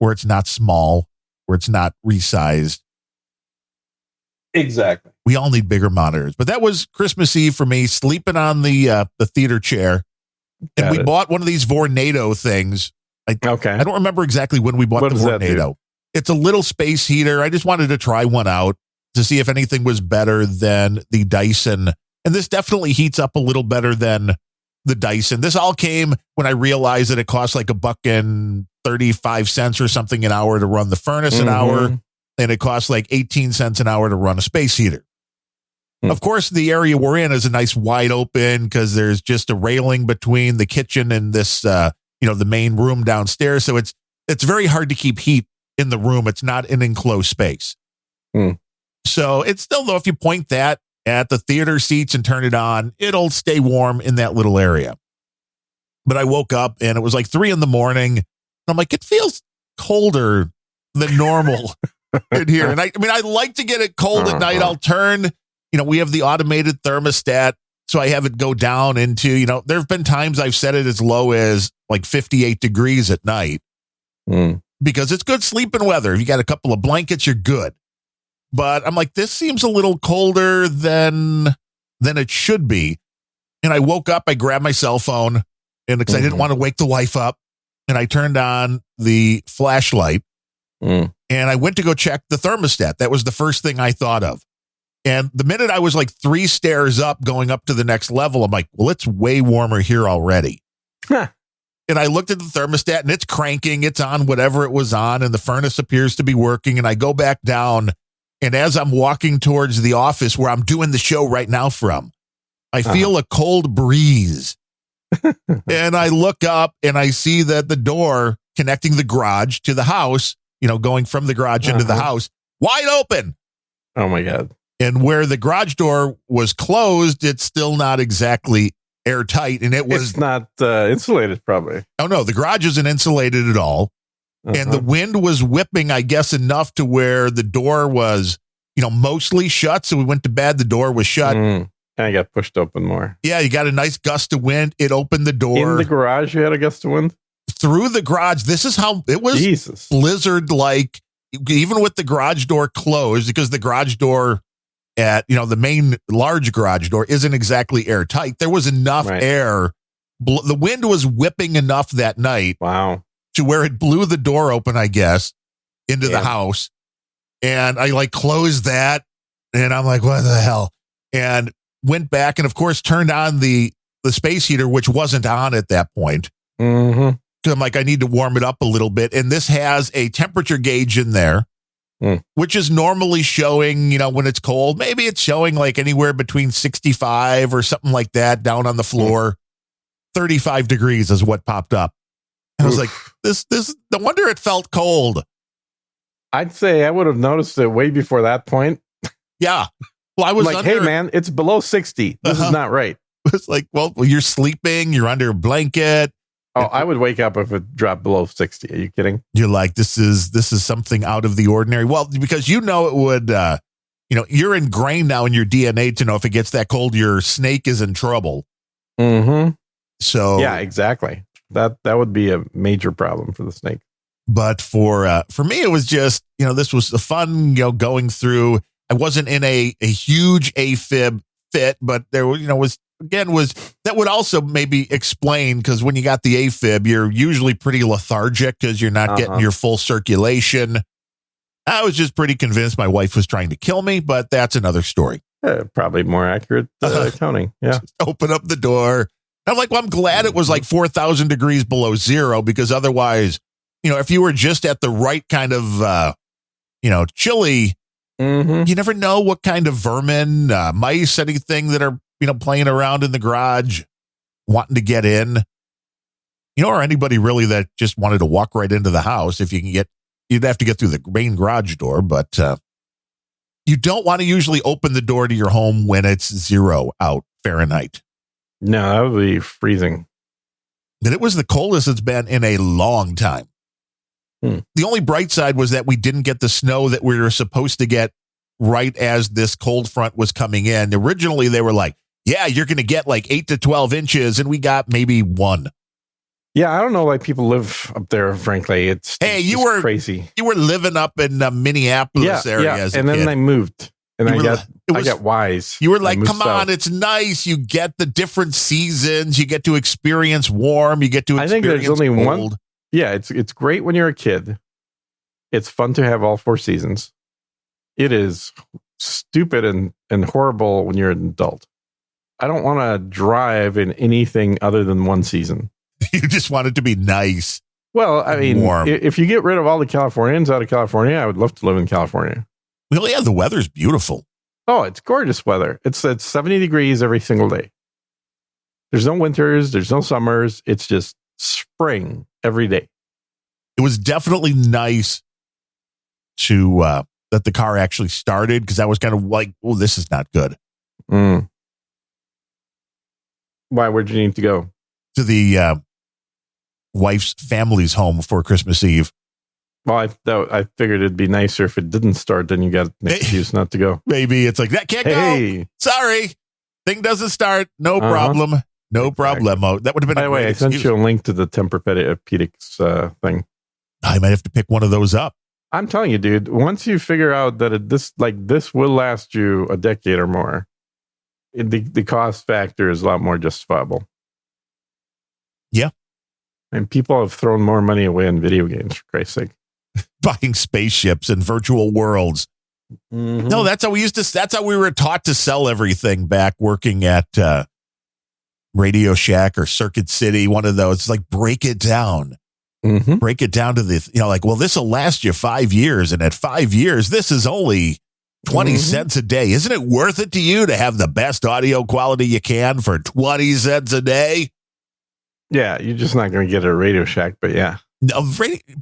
where it's not small, where it's not resized. Exactly. We all need bigger monitors. But that was Christmas Eve for me, sleeping on the theater chair. And Got we it. bought one of these Vornado things. Okay. I don't remember exactly when we bought What the does that do? Vornado. It's a little space heater. I just wanted to try one out to see if anything was better than the Dyson. And this definitely heats up a little better than the Dyson. This all came when I realized that it costs like $1.35 or something an hour to run the furnace an hour. And it costs like 18 cents an hour to run a space heater. Of course, the area we're in is a nice wide open because there's just a railing between the kitchen and this, the main room downstairs. So it's very hard to keep heat in the room. It's not an enclosed space. So it's still, though, if you point that at the theater seats and turn it on, it'll stay warm in that little area. But I woke up and it was like 3 a.m. And I'm like, it feels colder than normal in here. And I mean, I like to get it cold at night. I'll turn, we have the automated thermostat. So I have it go down into, there have been times I've set it as low as like 58 degrees at night because it's good sleeping weather. If you got a couple of blankets, you're good. But I'm like, this seems a little colder than it should be. And I woke up, I grabbed my cell phone and because I didn't want to wake the wife up. And I turned on the flashlight and I went to go check the thermostat. That was the first thing I thought of. And the minute I was like 3 stairs up, going up to the next level, I'm like, well, it's way warmer here already. And I looked at the thermostat and it's cranking. It's on whatever it was on. And the furnace appears to be working. And I go back down. And as I'm walking towards the office where I'm doing the show right now from, I feel a cold breeze. And I look up and I see that the door connecting the garage to the house, going from the garage into the house, wide open. Oh, my God. And where the garage door was closed, it's still not exactly airtight. And It's not insulated, probably. Oh, no, the garage isn't insulated at all. And the wind was whipping, I guess, enough to where the door was, mostly shut. So we went to bed. The door was shut. Kind of got pushed open more. Yeah, you got a nice gust of wind. It opened the door. In the garage, you had a gust of wind? Through the garage. This is how it was. Jesus. Blizzard-like, even with the garage door closed, because the garage door at, the main large garage door isn't exactly airtight. There was enough air. The wind was whipping enough that night. Wow. To where it blew the door open, I guess, into the house. And I closed that and I'm like, what the hell? And went back and of course turned on the space heater, which wasn't on at that point. So I'm like, I need to warm it up a little bit. And this has a temperature gauge in there, which is normally showing, when it's cold, maybe it's showing like anywhere between 65 or something like that down on the floor. 35 degrees is what popped up. And I was like, this, no wonder it felt cold. I'd say I would have noticed it way before that point. Yeah. Well, I was like, hey, man, it's below 60. This is not right. It's like, well, you're sleeping, you're under a blanket. Oh, I would wake up if it dropped below 60. Are you kidding? You're like, this is something out of the ordinary. Well, because it would, you're ingrained now in your DNA to know if it gets that cold, your snake is in trouble. So yeah, exactly. That would be a major problem for the snake. But for me, it was just, this was a fun, going through. I wasn't in a huge AFib fit, but there was that would also maybe explain, because when you got the AFib, you're usually pretty lethargic because you're not getting your full circulation. I was just pretty convinced my wife was trying to kill me, but that's another story. Probably more accurate accounting. Yeah. Just open up the door. I'm like, well, I'm glad it was like 4,000 degrees below zero, because otherwise, if you were just at the right kind of, chilly, you never know what kind of vermin, mice, anything that are, playing around in the garage, wanting to get in, or anybody really that just wanted to walk right into the house. If you can you'd have to get through the main garage door, but you don't want to usually open the door to your home when it's 0 out Fahrenheit. No, that would be freezing. But it was the coldest it's been in a long time. The only bright side was that we didn't get the snow that we were supposed to get right as this cold front was coming in. Originally, they were like, yeah, you're going to get like 8 to 12 inches. And we got maybe 1. Yeah, I don't know why people live up there. Frankly, it's Hey, you just were crazy. You were living up in Minneapolis area as a and then kid. I moved, and You I were got like- it was- I got wise. You were I like, moved come on, south. it's nice. You get the different seasons. You get to experience warm. You get to I experience think there's only cold. one. Yeah, it's great when you're a kid. It's fun to have all 4 seasons. It is stupid and horrible when you're an adult. I don't want to drive in anything other than one season. You just want it to be nice. Well, I mean, Warm. if you get rid of all the Californians out of California, I would love to live in California. Well, yeah, the weather's beautiful. Oh, it's gorgeous weather. It's 70 degrees every single day. There's no winters. There's no summers. It's just spring every day. It was definitely nice to that the car actually started, because I was kind of like, oh, this is not good. Mm. Why? Where'd you need to go? To the wife's family's home for Christmas Eve. Well, I figured it'd be nicer if it didn't start. Then you got an Hey. excuse not to go. Maybe it's like, that can't go. Hey, Sorry. Thing doesn't start. No Uh-huh. problem. No Exactly. problemo. That would have been by a the way, great I sent excuse. you a link to the Tempur-Pedics thing. I might have to pick one of those up. I'm telling you, dude. Once you figure out that this will last you a decade or more, the cost factor is a lot more justifiable. Yeah. And people have thrown more money away on video games, for Christ's sake. Buying spaceships and virtual worlds. Mm-hmm. No, that's how we were taught to sell everything back working at Radio Shack or Circuit City, one of those. It's like, break it down. Mm-hmm. Break it down to like, well, this will last you 5 years. And at 5 years, this is only 20 Mhm. cents a day. Isn't it worth it to you to have the best audio quality you can for 20 cents a day? Yeah, you're just not going to get a Radio Shack, but yeah. No,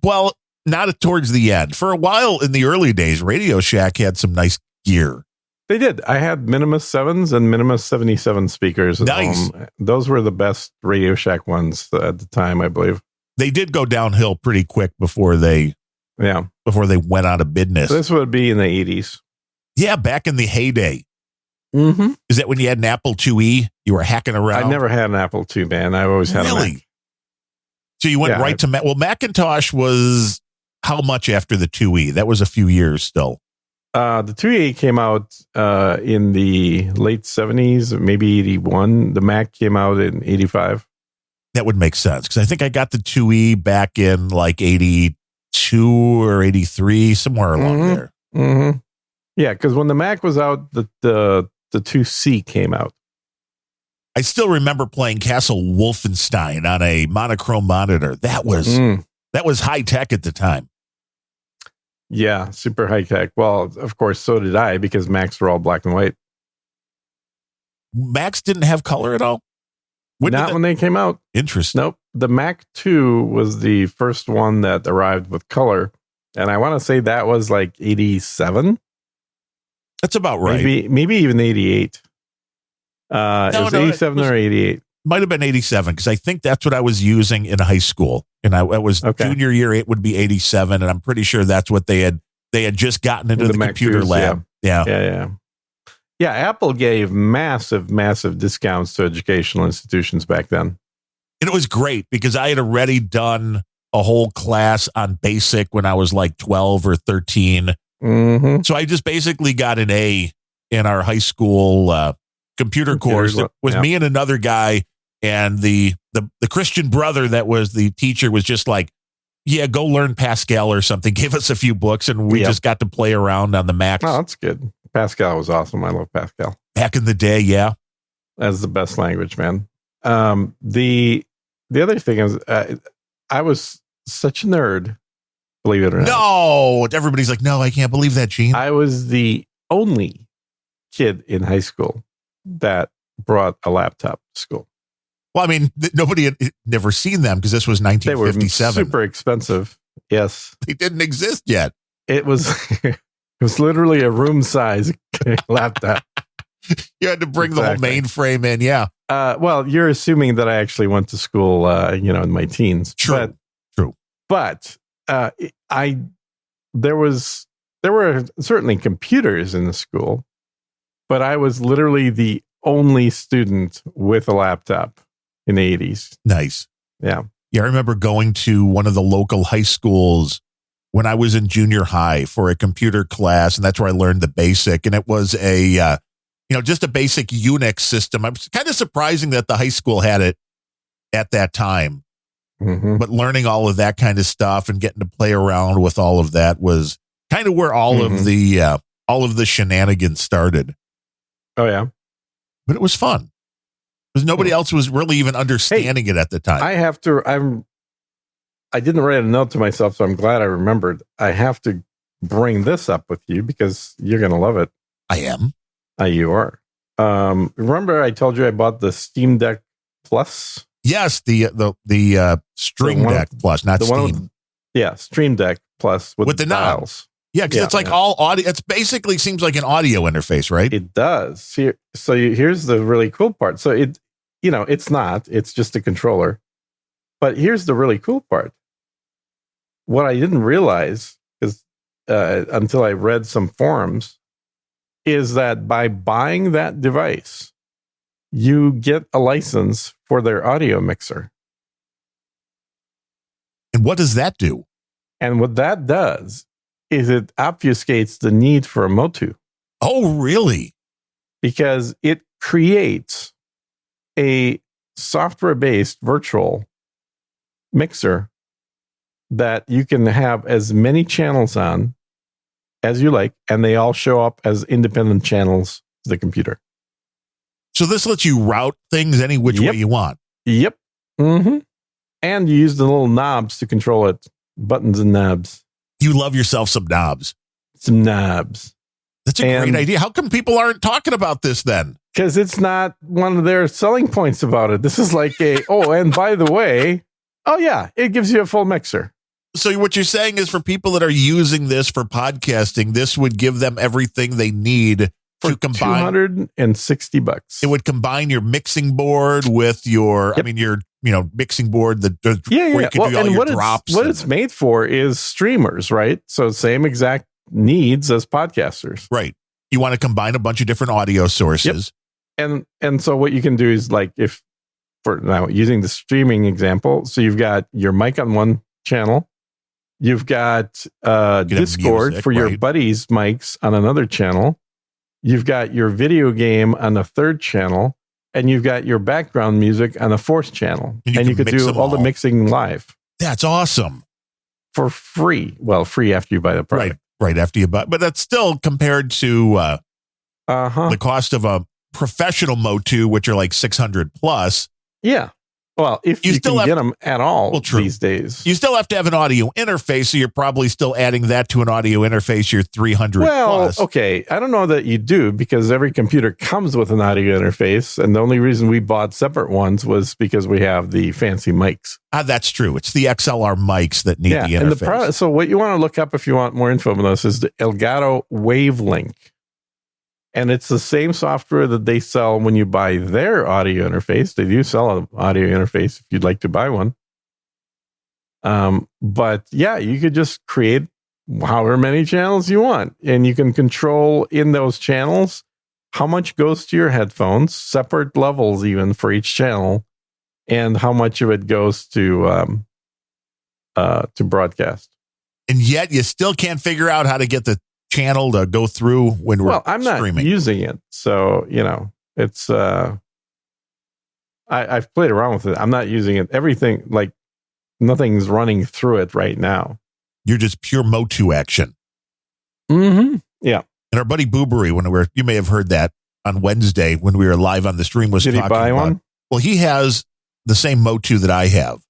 well, not towards the end. For a while in the early days, Radio Shack had some nice gear. They did. I had Minimus 7s and Minimus 77 speakers at Nice. home. Those were the best Radio Shack ones at the time, I believe. They did go downhill pretty quick before they Yeah. went out of business. This would be in the 80s. Yeah, back in the heyday. Mm-hmm. Is that when you had an Apple IIe? You were hacking around? I never had an Apple II, man. I always had a Really? Mac. So you went Yeah, right to Mac. Well, Macintosh was how much after the IIe? That was a few years still. The 2E came out in the late 70s, maybe 81. The Mac came out in 85. That would make sense, because I think I got the IIe back in like 82 or 83, somewhere along Mhm. there. Mm-hmm. Yeah, because when the Mac was out, the 2C came out. I still remember playing Castle Wolfenstein on a monochrome monitor. That was high tech at the time. Yeah, super high tech. Well, of course, so did I, because Macs were all black and white. Macs didn't have color at all. When did Not that- when they came out. Interesting. Nope. The Mac 2 was the first one that arrived with color. And I want to say that was like 87. That's about right. Maybe even 88. It was 87 or 88. Might have been 87, because I think that's what I was using in high school. And I was Okay. junior year, it would be 87. And I'm pretty sure that's what they had just gotten into The the Mac computer 2s, lab. Yeah. Yeah, Apple gave massive discounts to educational institutions back then. And it was great, because I had already done a whole class on BASIC when I was like 12 or 13. Mm-hmm. So I just basically got an A in our high school computer course. It was yeah. me and another guy, and the Christian brother that was the teacher was just like, yeah, go learn Pascal or something. Gave us a few books, and we Yep. just got to play around on the Macs. Oh, that's good. Pascal was awesome. I love Pascal. Back in the day, yeah. That's the best language, man. The other thing is, I was such a nerd, believe it or not. No, everybody's like, no, I can't believe that, Gene. I was the only kid in high school that brought a laptop to school. Well, I mean, nobody had never seen them, because this was They were 1957. super expensive. Yes, They didn't exist yet. it was. It was literally a room size laptop. You had to bring the Exactly. whole mainframe in. Yeah. Well, you're assuming that I actually went to school, in my teens. True. But there were certainly computers in the school, but I was literally the only student with a laptop in the 80s. Nice. Yeah. Yeah, I remember going to one of the local high schools when I was in junior high for a computer class, and that's where I learned the basic. And it was just a basic Unix system. I'm kind of surprising that the high school had it at that time. Mm-hmm. But learning all of that kind of stuff and getting to play around with all of that was kind of where all of the shenanigans started. Oh yeah, but it was fun because nobody else was really even understanding it at the time. I didn't write a note to myself, so I'm glad I remembered. I have to bring this up with you because you're going to love it. I am. You are. Remember I told you I bought the Steam Deck Plus? Yes, the Stream Deck Plus, not Steam. Stream Deck Plus with the dials. Yeah, because it's like all audio. It's basically seems like an audio interface, right? It does. Here's the really cool part. So it's not. It's just a controller. But here's the really cool part. What I didn't realize is until I read some forums is that by buying that device, you get a license for their audio mixer. And what does that do? And what that does is it obfuscates the need for a Motu. Oh, really? Because it creates a software-based virtual mixer that you can have as many channels on as you like, and they all show up as independent channels to the computer. So this lets you route things any which way you want. Yep. Mm-hmm. And you use the little knobs to control it. Buttons and knobs. You love yourself some knobs. Some knobs. That's a great idea. How come people aren't talking about this then? Because it's not one of their selling points about it. This is like and by the way, it gives you a full mixer. So what you're saying is for people that are using this for podcasting, this would give them everything they need for to combine $260. It would combine your mixing board with your, your mixing board where you can do all your drops. What it's made for is streamers, right? So same exact needs as podcasters. Right. You want to combine a bunch of different audio sources. Yep. And so what you can do is like for now using the streaming example, so you've got your mic on one channel. You've got Discord music, for your buddies' mics on another channel. You've got your video game on a third channel, and you've got your background music on a fourth channel. And you could do all the mixing live. That's awesome. For free. Well, free after you buy the product. Right after you buy. But that's still compared to the cost of a professional Motu, which are like $600 plus. Yeah. Well, if you still can get them at all these days. You still have to have an audio interface, so you're probably still adding that to an audio interface, you're $300 plus. Okay. I don't know that you do because every computer comes with an audio interface, and the only reason we bought separate ones was because we have the fancy mics. That's true. It's the XLR mics that need the interface. And so what you want to look up if you want more info on this is the Elgato Wavelink. And it's the same software that they sell when you buy their audio interface. They do sell an audio interface if you'd like to buy one. But you could just create however many channels you want. And you can control in those channels how much goes to your headphones, separate levels even for each channel, and how much of it goes to broadcast. And yet you still can't figure out how to get the channel to go through when we're I'm not streaming. Using it, so it's I've played around with it. I'm not using it. Everything, like nothing's running through it right now. You're just pure Motu action. Mm-hmm. Yeah. And our buddy Boobery, you may have heard that on Wednesday when we were live on the stream, was Did talking he buy about, one? Well, he has the same Motu that I have.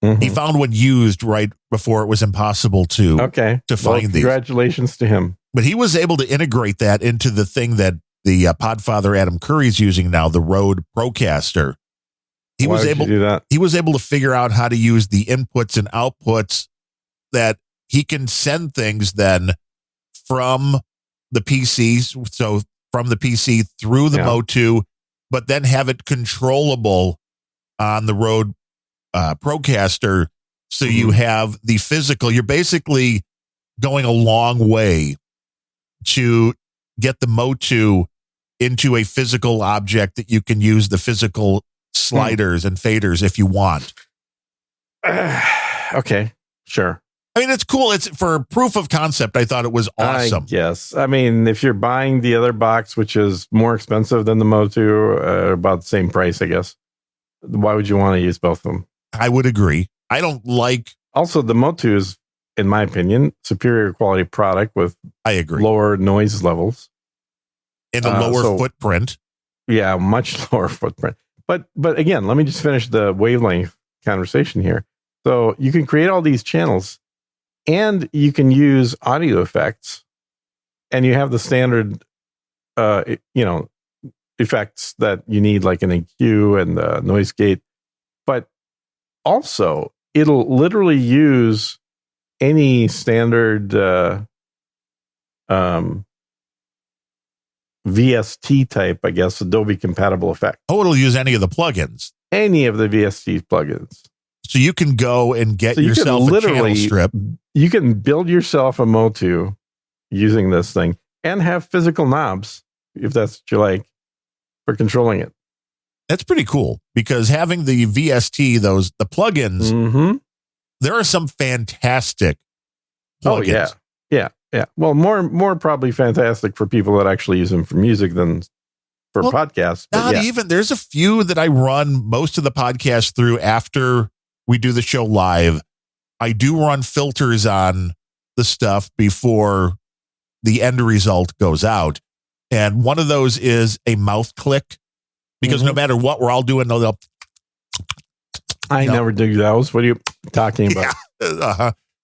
Mm-hmm. He found one used right before it was impossible to find these. Congratulations to him. But he was able to integrate that into the thing that the Podfather Adam Curry is using now, the Rode Procaster. He was able to figure out how to use the inputs and outputs that he can send things then from the PCs, so from the PC through the Motu, but then have it controllable on the Rode Procaster, so you have the physical. You're basically going a long way to get the Motu into a physical object that you can use the physical sliders and faders if you want. Okay, sure. I mean, it's cool. It's for proof of concept. I thought it was awesome. Yes. I mean, if you're buying the other box, which is more expensive than the Motu, about the same price, I guess, why would you want to use both of them? I would agree. I don't like. Also, the Motu is, in my opinion, superior quality product with I agree. lower noise levels And a lower footprint. Yeah, much lower footprint. But again, let me just finish the wavelength conversation here. So you can create all these channels, and you can use audio effects, and you have the standard, effects that you need, like an EQ and the noise gate. But also, it'll literally use any standard VST type, I guess, Adobe compatible effect. Oh, it'll use any of the plugins. Any of the VST plugins. So you can go and get yourself a channel strip. You can build yourself a Motu using this thing and have physical knobs, if that's what you like, for controlling it. That's pretty cool, because having the VST, the plugins, there are some fantastic plugins. Oh, yeah. Well, more probably fantastic for people that actually use them for music than for podcasts. Not even. There's a few that I run most of the podcast through after we do the show live. I do run filters on the stuff before the end result goes out. And one of those is a mouth click, because no matter what we're all doing, they'll I never do those. What are you talking about?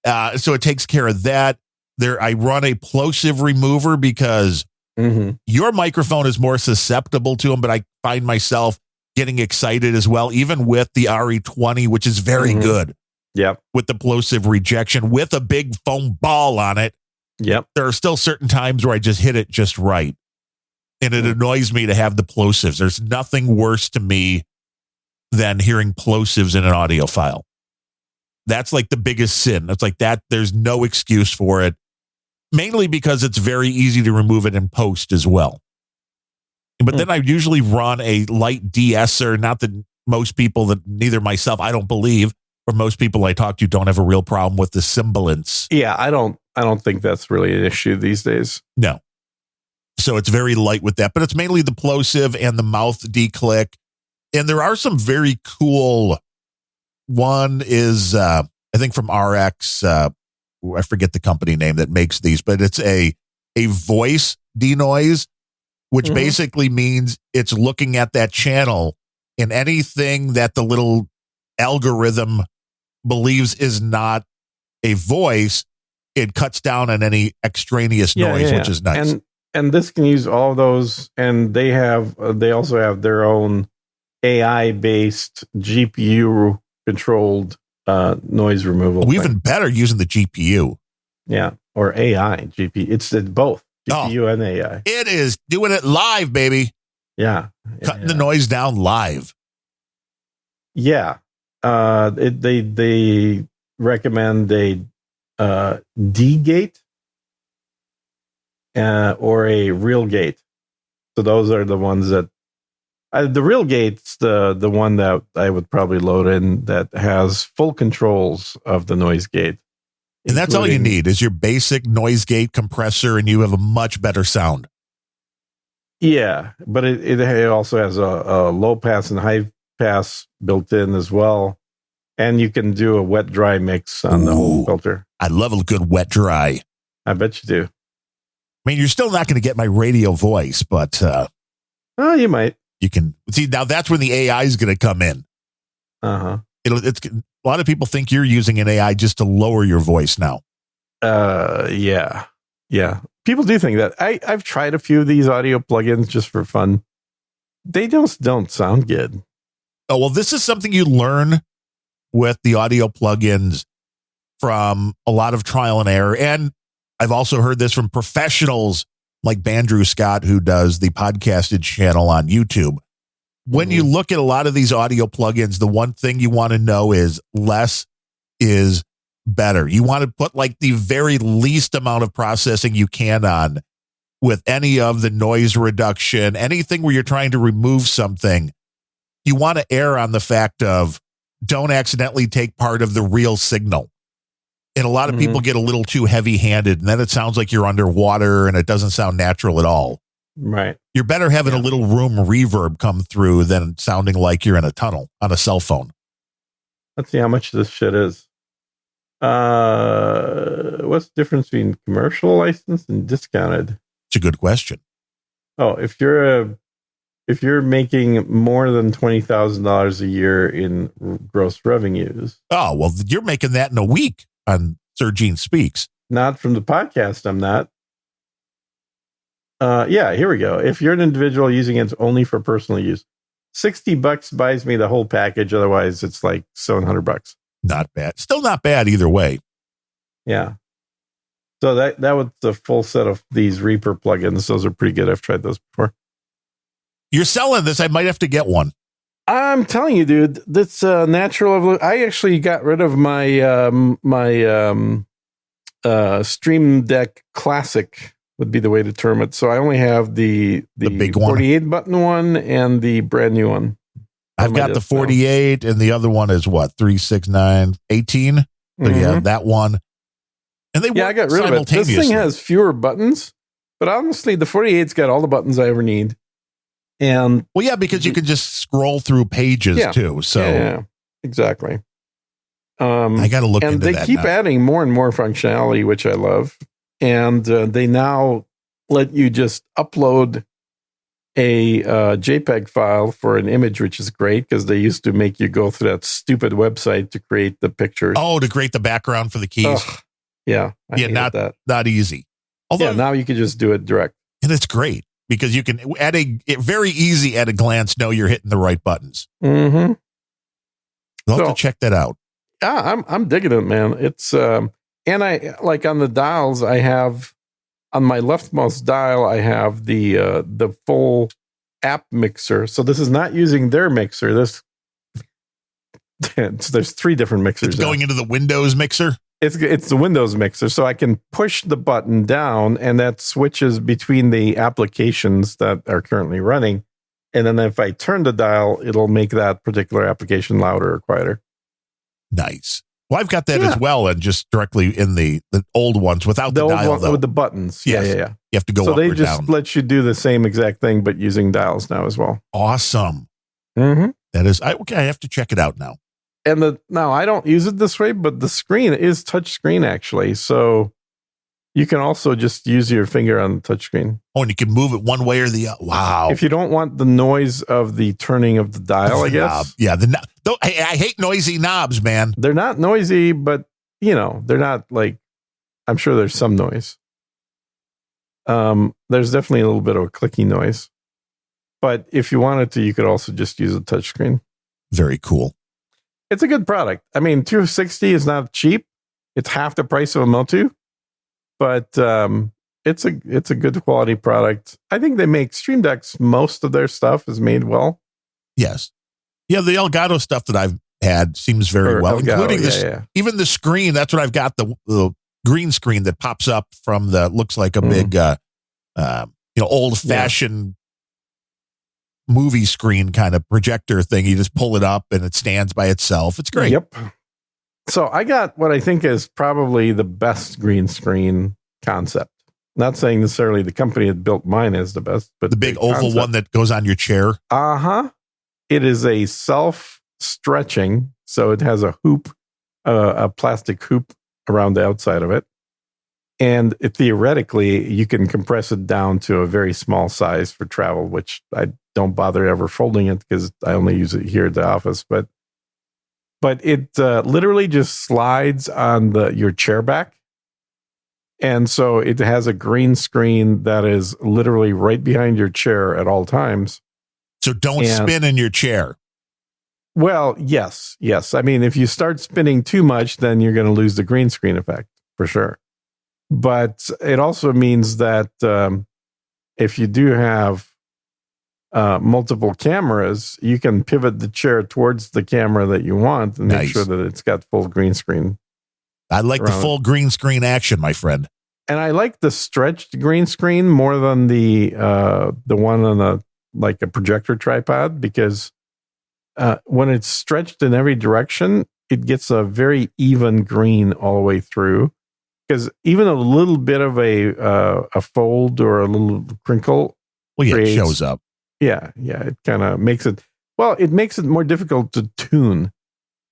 Yeah. So it takes care of that. I run a plosive remover because your microphone is more susceptible to them, but I find myself getting excited as well, even with the RE20, which is very good. Yep. With the plosive rejection, with a big foam ball on it. Yep. There are still certain times where I just hit it just right. And it annoys me to have the plosives. There's nothing worse to me than hearing plosives in an audio file. That's like the biggest sin. It's like that. There's no excuse for it. Mainly because it's very easy to remove it in post as well. But then I usually run a light de-esser. Not that most people, that neither myself, I don't believe, or most people I talk to don't have a real problem with the sibilance. Yeah, I don't think that's really an issue these days. No. So it's very light with that, but it's mainly the plosive and the mouth declick. And there are some very cool. One is, I think from RX, I forget the company name that makes these, but it's a voice denoise, which basically means it's looking at that channel, and anything that the little algorithm believes is not a voice, it cuts down on any extraneous noise, which is nice. And this can use all of those, and they also have their own AI-based GPU controlled noise removal. Even better, using the GPU. Yeah, or AI GPU. It's both GPU and AI. It is doing it live, baby. Yeah, cutting the noise down live. Yeah, they recommend a D gate or a real gate. So those are the ones that. The real gate's the one that I would probably load in that has full controls of the noise gate. And that's all you need is your basic noise gate compressor, and you have a much better sound. Yeah, but it also has a low pass and high pass built in as well. And you can do a wet dry mix on the whole filter. I love a good wet dry. I bet you do. I mean, you're still not going to get my radio voice, but you might. You can see now that's when the AI is going to come in. It's a lot of people think you're using an AI just to lower your voice now. Yeah. People do think that. I've tried a few of these audio plugins just for fun. They just don't sound good. Oh, well, this is something you learn with the audio plugins from a lot of trial and error. And I've also heard this from professionals like Bandrew Scott, who does the podcasted channel on YouTube. When you look at a lot of these audio plugins, the one thing you want to know is less is better. You want to put like the very least amount of processing you can on with any of the noise reduction, anything where you're trying to remove something. You want to err on the fact of don't accidentally take part of the real signal. And a lot of people get a little too heavy-handed, and then it sounds like you're underwater, and it doesn't sound natural at all. Right. You're better having a little room reverb come through than sounding like you're in a tunnel on a cell phone. Let's see how much this shit is. What's the difference between commercial license and discounted? It's a good question. Oh, if you're making more than $20,000 a year in gross revenues. Oh, well, you're making that in a week on Sir Gene Speaks. Not from the podcast, I'm not. Yeah, here we go. If you're an individual using it only for personal use, $60 buys me the whole package. Otherwise, it's like $700. Not bad. Still not bad either way. Yeah. So that was the full set of these Reaper plugins. Those are pretty good. I've tried those before. You're selling this. I might have to get one. I'm telling you, dude, that's natural. I actually got rid of my Stream Deck Classic would be the way to term it. So I only have the big one, 48 button one, and the brand new one. I've got the 48, and the other one is what, 3, 6, 9, 18. So yeah, that one. And they work I got rid of it. This thing has fewer buttons, but honestly, the 48's got all the buttons I ever need. And well, yeah, because you can just scroll through pages too. So yeah, exactly. I got to look into that. And they keep adding more and more functionality, which I love. And they now let you just upload a JPEG file for an image, which is great because they used to make you go through that stupid website to create the pictures. Oh, to create the background for the keys. Ugh. Yeah. Not easy. Although now you can just do it direct. And it's great because you can very easy at a glance know you're hitting the right buttons. Mm-hmm. You'll have to check that out. Yeah, I'm digging it, man. It's and I like on the dials I have on my leftmost dial I have the full app mixer. So this is not using their mixer. There's 3 different mixers. It's going into the Windows mixer. It's the Windows mixer, so I can push the button down, and that switches between the applications that are currently running. And then if I turn the dial, it'll make that particular application louder or quieter. Nice. Well, I've got that as well, and just directly in the old ones without the dial, though. With the buttons. Yes. Yeah. You have to go up or down. So they just let you do the same exact thing, but using dials now as well. Awesome. Mm-hmm. That is, I have to check it out now. And now I don't use it this way, but the screen is touch screen actually. So you can also just use your finger on the touch screen. Oh, and you can move it one way or the other. Wow. If you don't want the noise of the turning of the dial, I guess. Knob. Yeah. I hate noisy knobs, man. They're not noisy, but they're not like, I'm sure there's some noise. There's definitely a little bit of a clicky noise, but if you wanted to, you could also just use a touch screen. Very cool. It's a good product. I mean, $260 is not cheap. It's half the price of a Motu, but it's a good quality product. I think they make Stream Decks. Most of their stuff is made well. Yes. Yeah, the Elgato stuff that I've had seems very well, Elgato, including this. Yeah. Even the screen. That's what I've got. The green screen that pops up from looks like a big, old fashioned movie screen kind of projector thing. You just pull it up and it stands by itself. It's great. Yep. So I got what I think is probably the best green screen concept. Not saying necessarily the company that built mine is the best, but the big oval concept. One that goes on your chair. It is a self-stretching, so it has a hoop, a plastic hoop around the outside of it. And theoretically, you can compress it down to a very small size for travel, which I don't bother ever folding it because I only use it here at the office. But it literally just slides on your chair back. And so it has a green screen that is literally right behind your chair at all times. So don't spin in your chair. Well, yes. I mean, if you start spinning too much, then you're going to lose the green screen effect for sure. But it also means that if you do have multiple cameras, you can pivot the chair towards the camera that you want and make sure that it's got full green screen. I like the full green screen action, my friend. And I like the stretched green screen more than the one on like a projector tripod, because when it's stretched in every direction, it gets a very even green all the way through. Because even a little bit of a fold or a little crinkle, Well, yeah, it creates- shows up. yeah, it kind of makes it. Well, it makes it more difficult to tune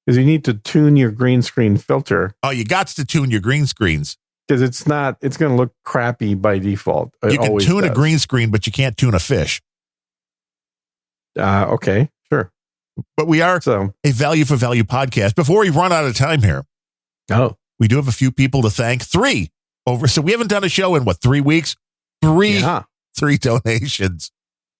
because you need to tune your green screen filter Oh, you got to tune your green screens. because it's going to look crappy by default. It You can always tune a does. green screen, but you can't tune a fish. Okay, sure. But we are So, a value for value podcast. Before we run out of time here, oh, we do have a few people to thank. So we haven't done a show in 3 weeks? yeah. Three donations.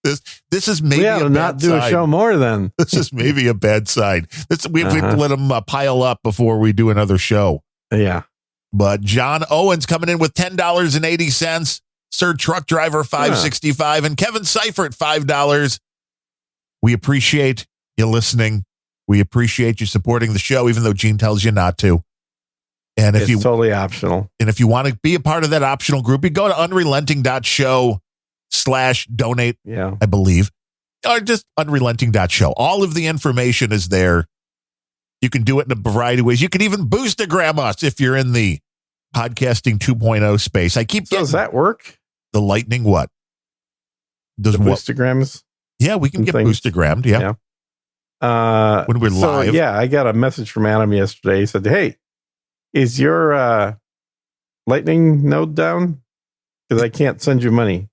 This is maybe We ought a to not bad do sign. a show more then. This is maybe a bad sign. We Uh-huh. let them pile up before we do another show. Yeah. But John Owens coming in with $10.80. Sir Truck Driver $5.65 and Kevin Seifert $5. We appreciate you listening. We appreciate you supporting the show, even though Gene tells you not to. And if It's totally optional. you want to be a part of that optional group, you go to unrelenting.show/donate, Yeah. I believe, or just unrelenting.show. All of the information is there. You can do it in a variety of ways. You can even boostagram us if you're in the podcasting 2.0 space. I keep So getting does that work? the lightning what? Does The what? boostograms? Yeah, we can and get things. boostagrammed. Yeah. Yeah. When we're live. Yeah, I got a message from Adam yesterday. He said, "Hey, is your lightning node down? Because I can't send you money."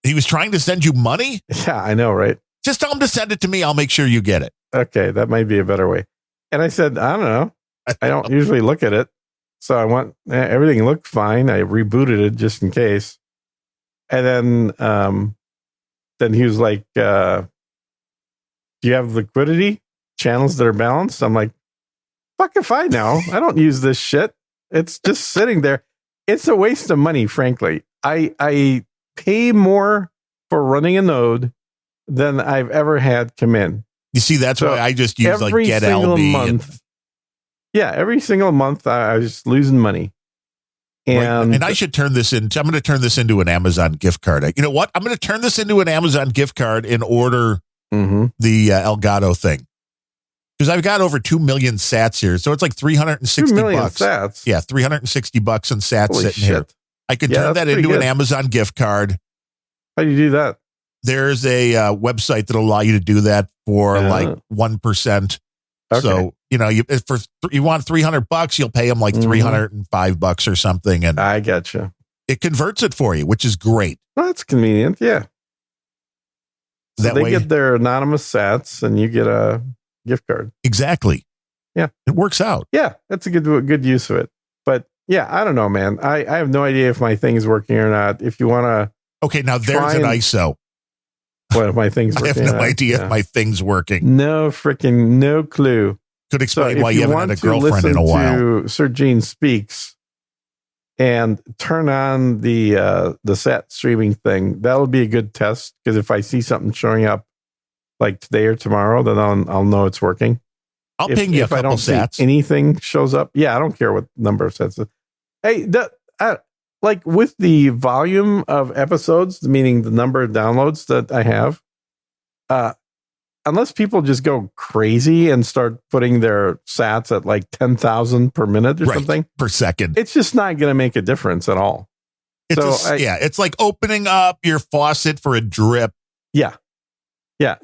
He was trying to send you money. Yeah, I know, right? Just tell him to send it to me. I'll make sure you get it. Okay, that might be a better way. And I said, I don't know. I don't usually look at it. So I went, everything looked fine. I rebooted it just in case. And then he was like, do you have liquidity channels that are balanced? I'm like, fuck if I know. I don't use this shit. It's just sitting there. It's a waste of money, frankly. I pay more for running a node than I've ever had come in. You see, that's So why I just use like every Get single LB. month. Yeah, every single month I was just losing money. And, And I should turn this into, I'm going to turn this into an Amazon gift card. You know what? I'm going to turn this into an Amazon gift card and order Mhm. the Elgato thing. Because I've got over 2 million sats here. So it's like 360 2 million bucks. sats. Yeah, $360 in sats Holy sitting shit. here. I could Yeah, turn that's that pretty into an good. Amazon gift card. How do you do that? There's a website that'll allow you to do that for Uh. like 1%. Okay. So, you know, you want $300, you'll pay them like Mhm. $305 or something. And I gotcha. it converts it for you, which is great. Well, that's convenient. Yeah. So That they way- get their anonymous sats and you get a gift card. Exactly. Yeah. It works out. Yeah, that's a good use of it. But yeah, I don't know, man. I have no idea if my thing is working or not. If you want Okay, now there's Try an and- ISO. to, what if my thing's I working? have or no not? idea Yeah. if my thing's working. No clue. Could So explain if why you haven't had a girlfriend in a while. to Sir Gene Speaks and turn on the sat streaming thing, that'll be a good test. Because if I see something showing up like today or tomorrow, then I'll know it's working. I'll ping you a if I couple don't see sats. anything shows up, yeah, I don't care what number of sets. Hey, like with the volume of episodes, meaning the number of downloads that I have, unless people just go crazy and start putting their sats at like 10,000 per minute or Right. something, Per second. it's just not going to make a difference at all. It's so it's like opening up your faucet for a drip. Yeah.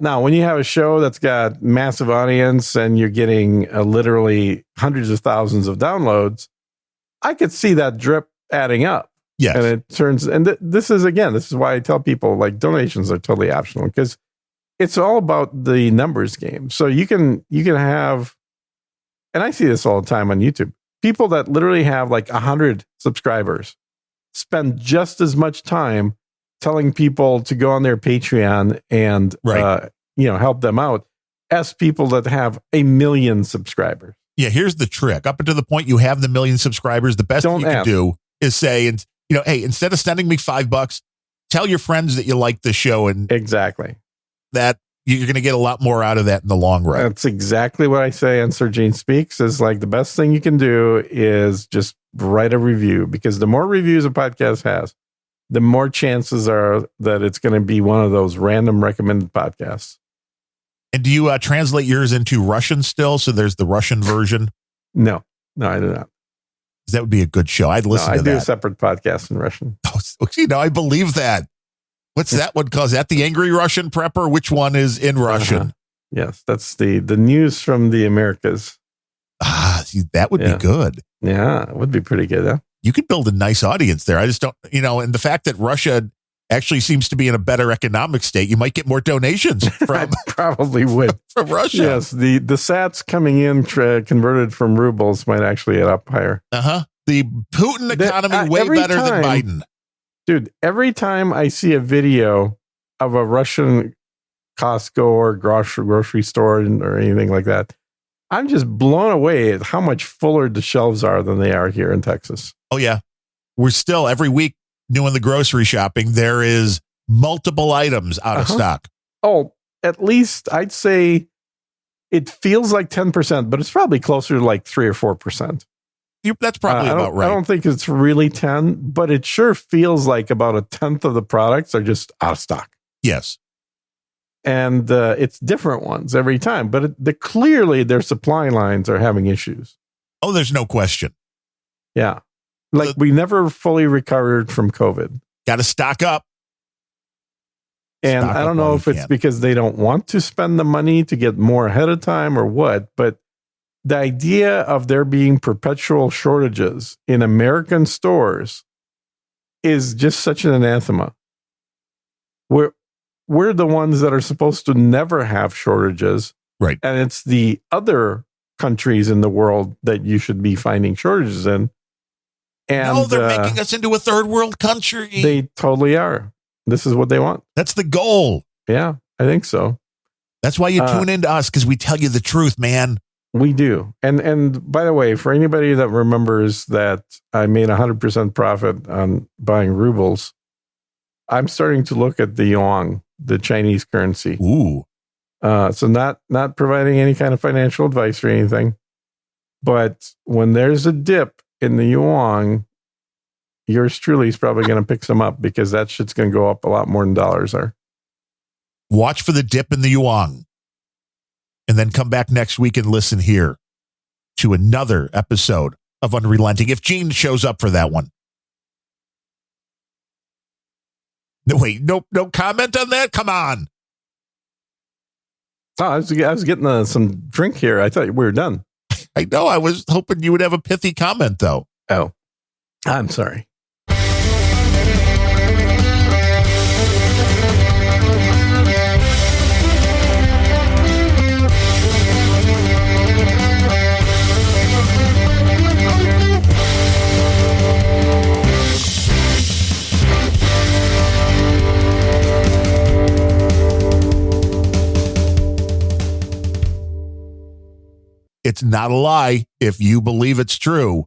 Now, when you have a show that's got massive audience and you're getting literally hundreds of thousands of downloads, I could see that drip adding up. Yes. And it turns, and this is why I tell people like donations are totally optional because it's all about the numbers game. So you can have, and I see this all the time on YouTube, people that literally have like 100 subscribers spend just as much time telling people to go on their Patreon and, Right. help them out as people that have 1 million subscribers. Yeah, here's the trick. Up until the point you have the 1 million subscribers, the best thing Don't you can ask. do is say, and hey, instead of sending me $5, tell your friends that you like the show and Exactly. that you're going to get a lot more out of that in the long run. That's exactly what I say on Sir Gene Speaks is like the best thing you can do is just write a review because the more reviews a podcast has, the more chances are that it's going to be one of those random recommended podcasts. And do you translate yours into Russian still? So there's the Russian version. No, I do not. That would be a good show. I'd listen I to do a that. separate podcast in Russian. Oh, I believe that. What's that one called? Is that the Angry Russian Prepper? Which one is in Russian? Uh-huh. Yes, that's the news from the Americas. See, that would be good. Yeah, it would be pretty good, huh? You could build a nice audience there. I just don't, and the fact that Russia actually seems to be in a better economic state, you might get more donations from probably would from Russia. Yes, the sats coming in converted from rubles might actually get up higher. The Putin economy way better than Biden. Dude, every time I see a video of a Russian Costco or grocery store or anything like that, I'm just blown away at how much fuller the shelves are than they are here in Texas. Oh yeah, we're still every week doing the grocery shopping. There is multiple items out of stock. Oh, at least I'd say it feels like 10%, but it's probably closer to like 3 or 4%. That's probably about right. I don't think it's really 10, but it sure feels like about a tenth of the products are just out of stock. Yes. And it's different ones every time, but clearly their supply lines are having issues. Oh, there's no question. Yeah. Like we never fully recovered from COVID. Got to stock up. And I don't know if it's because they don't want to spend the money to get more ahead of time or what, but the idea of there being perpetual shortages in American stores is just such an anathema. We're the ones that are supposed to never have shortages. Right. And it's the other countries in the world that you should be finding shortages in. And no, they're making us into a third world country. They totally are. This is what they want. That's the goal. Yeah, I think so. That's why you tune into us, because we tell you the truth, man. We do. And by the way, for anybody that remembers that I made 100% profit on buying rubles, I'm starting to look at the yuan, the Chinese currency. Ooh. So not providing any kind of financial advice or anything, but when there's a dip in the yuan, yours truly is probably going to pick some up, because that shit's going to go up a lot more than dollars are. Watch for the dip in the yuan. And then come back next week and listen here to another episode of Unrelenting, if Gene shows up for that one. No, wait, no comment on that? Come on. Oh, I was getting some drink here. I thought we were done. I know. I was hoping you would have a pithy comment, though. Oh, I'm sorry. It's not a lie if you believe it's true.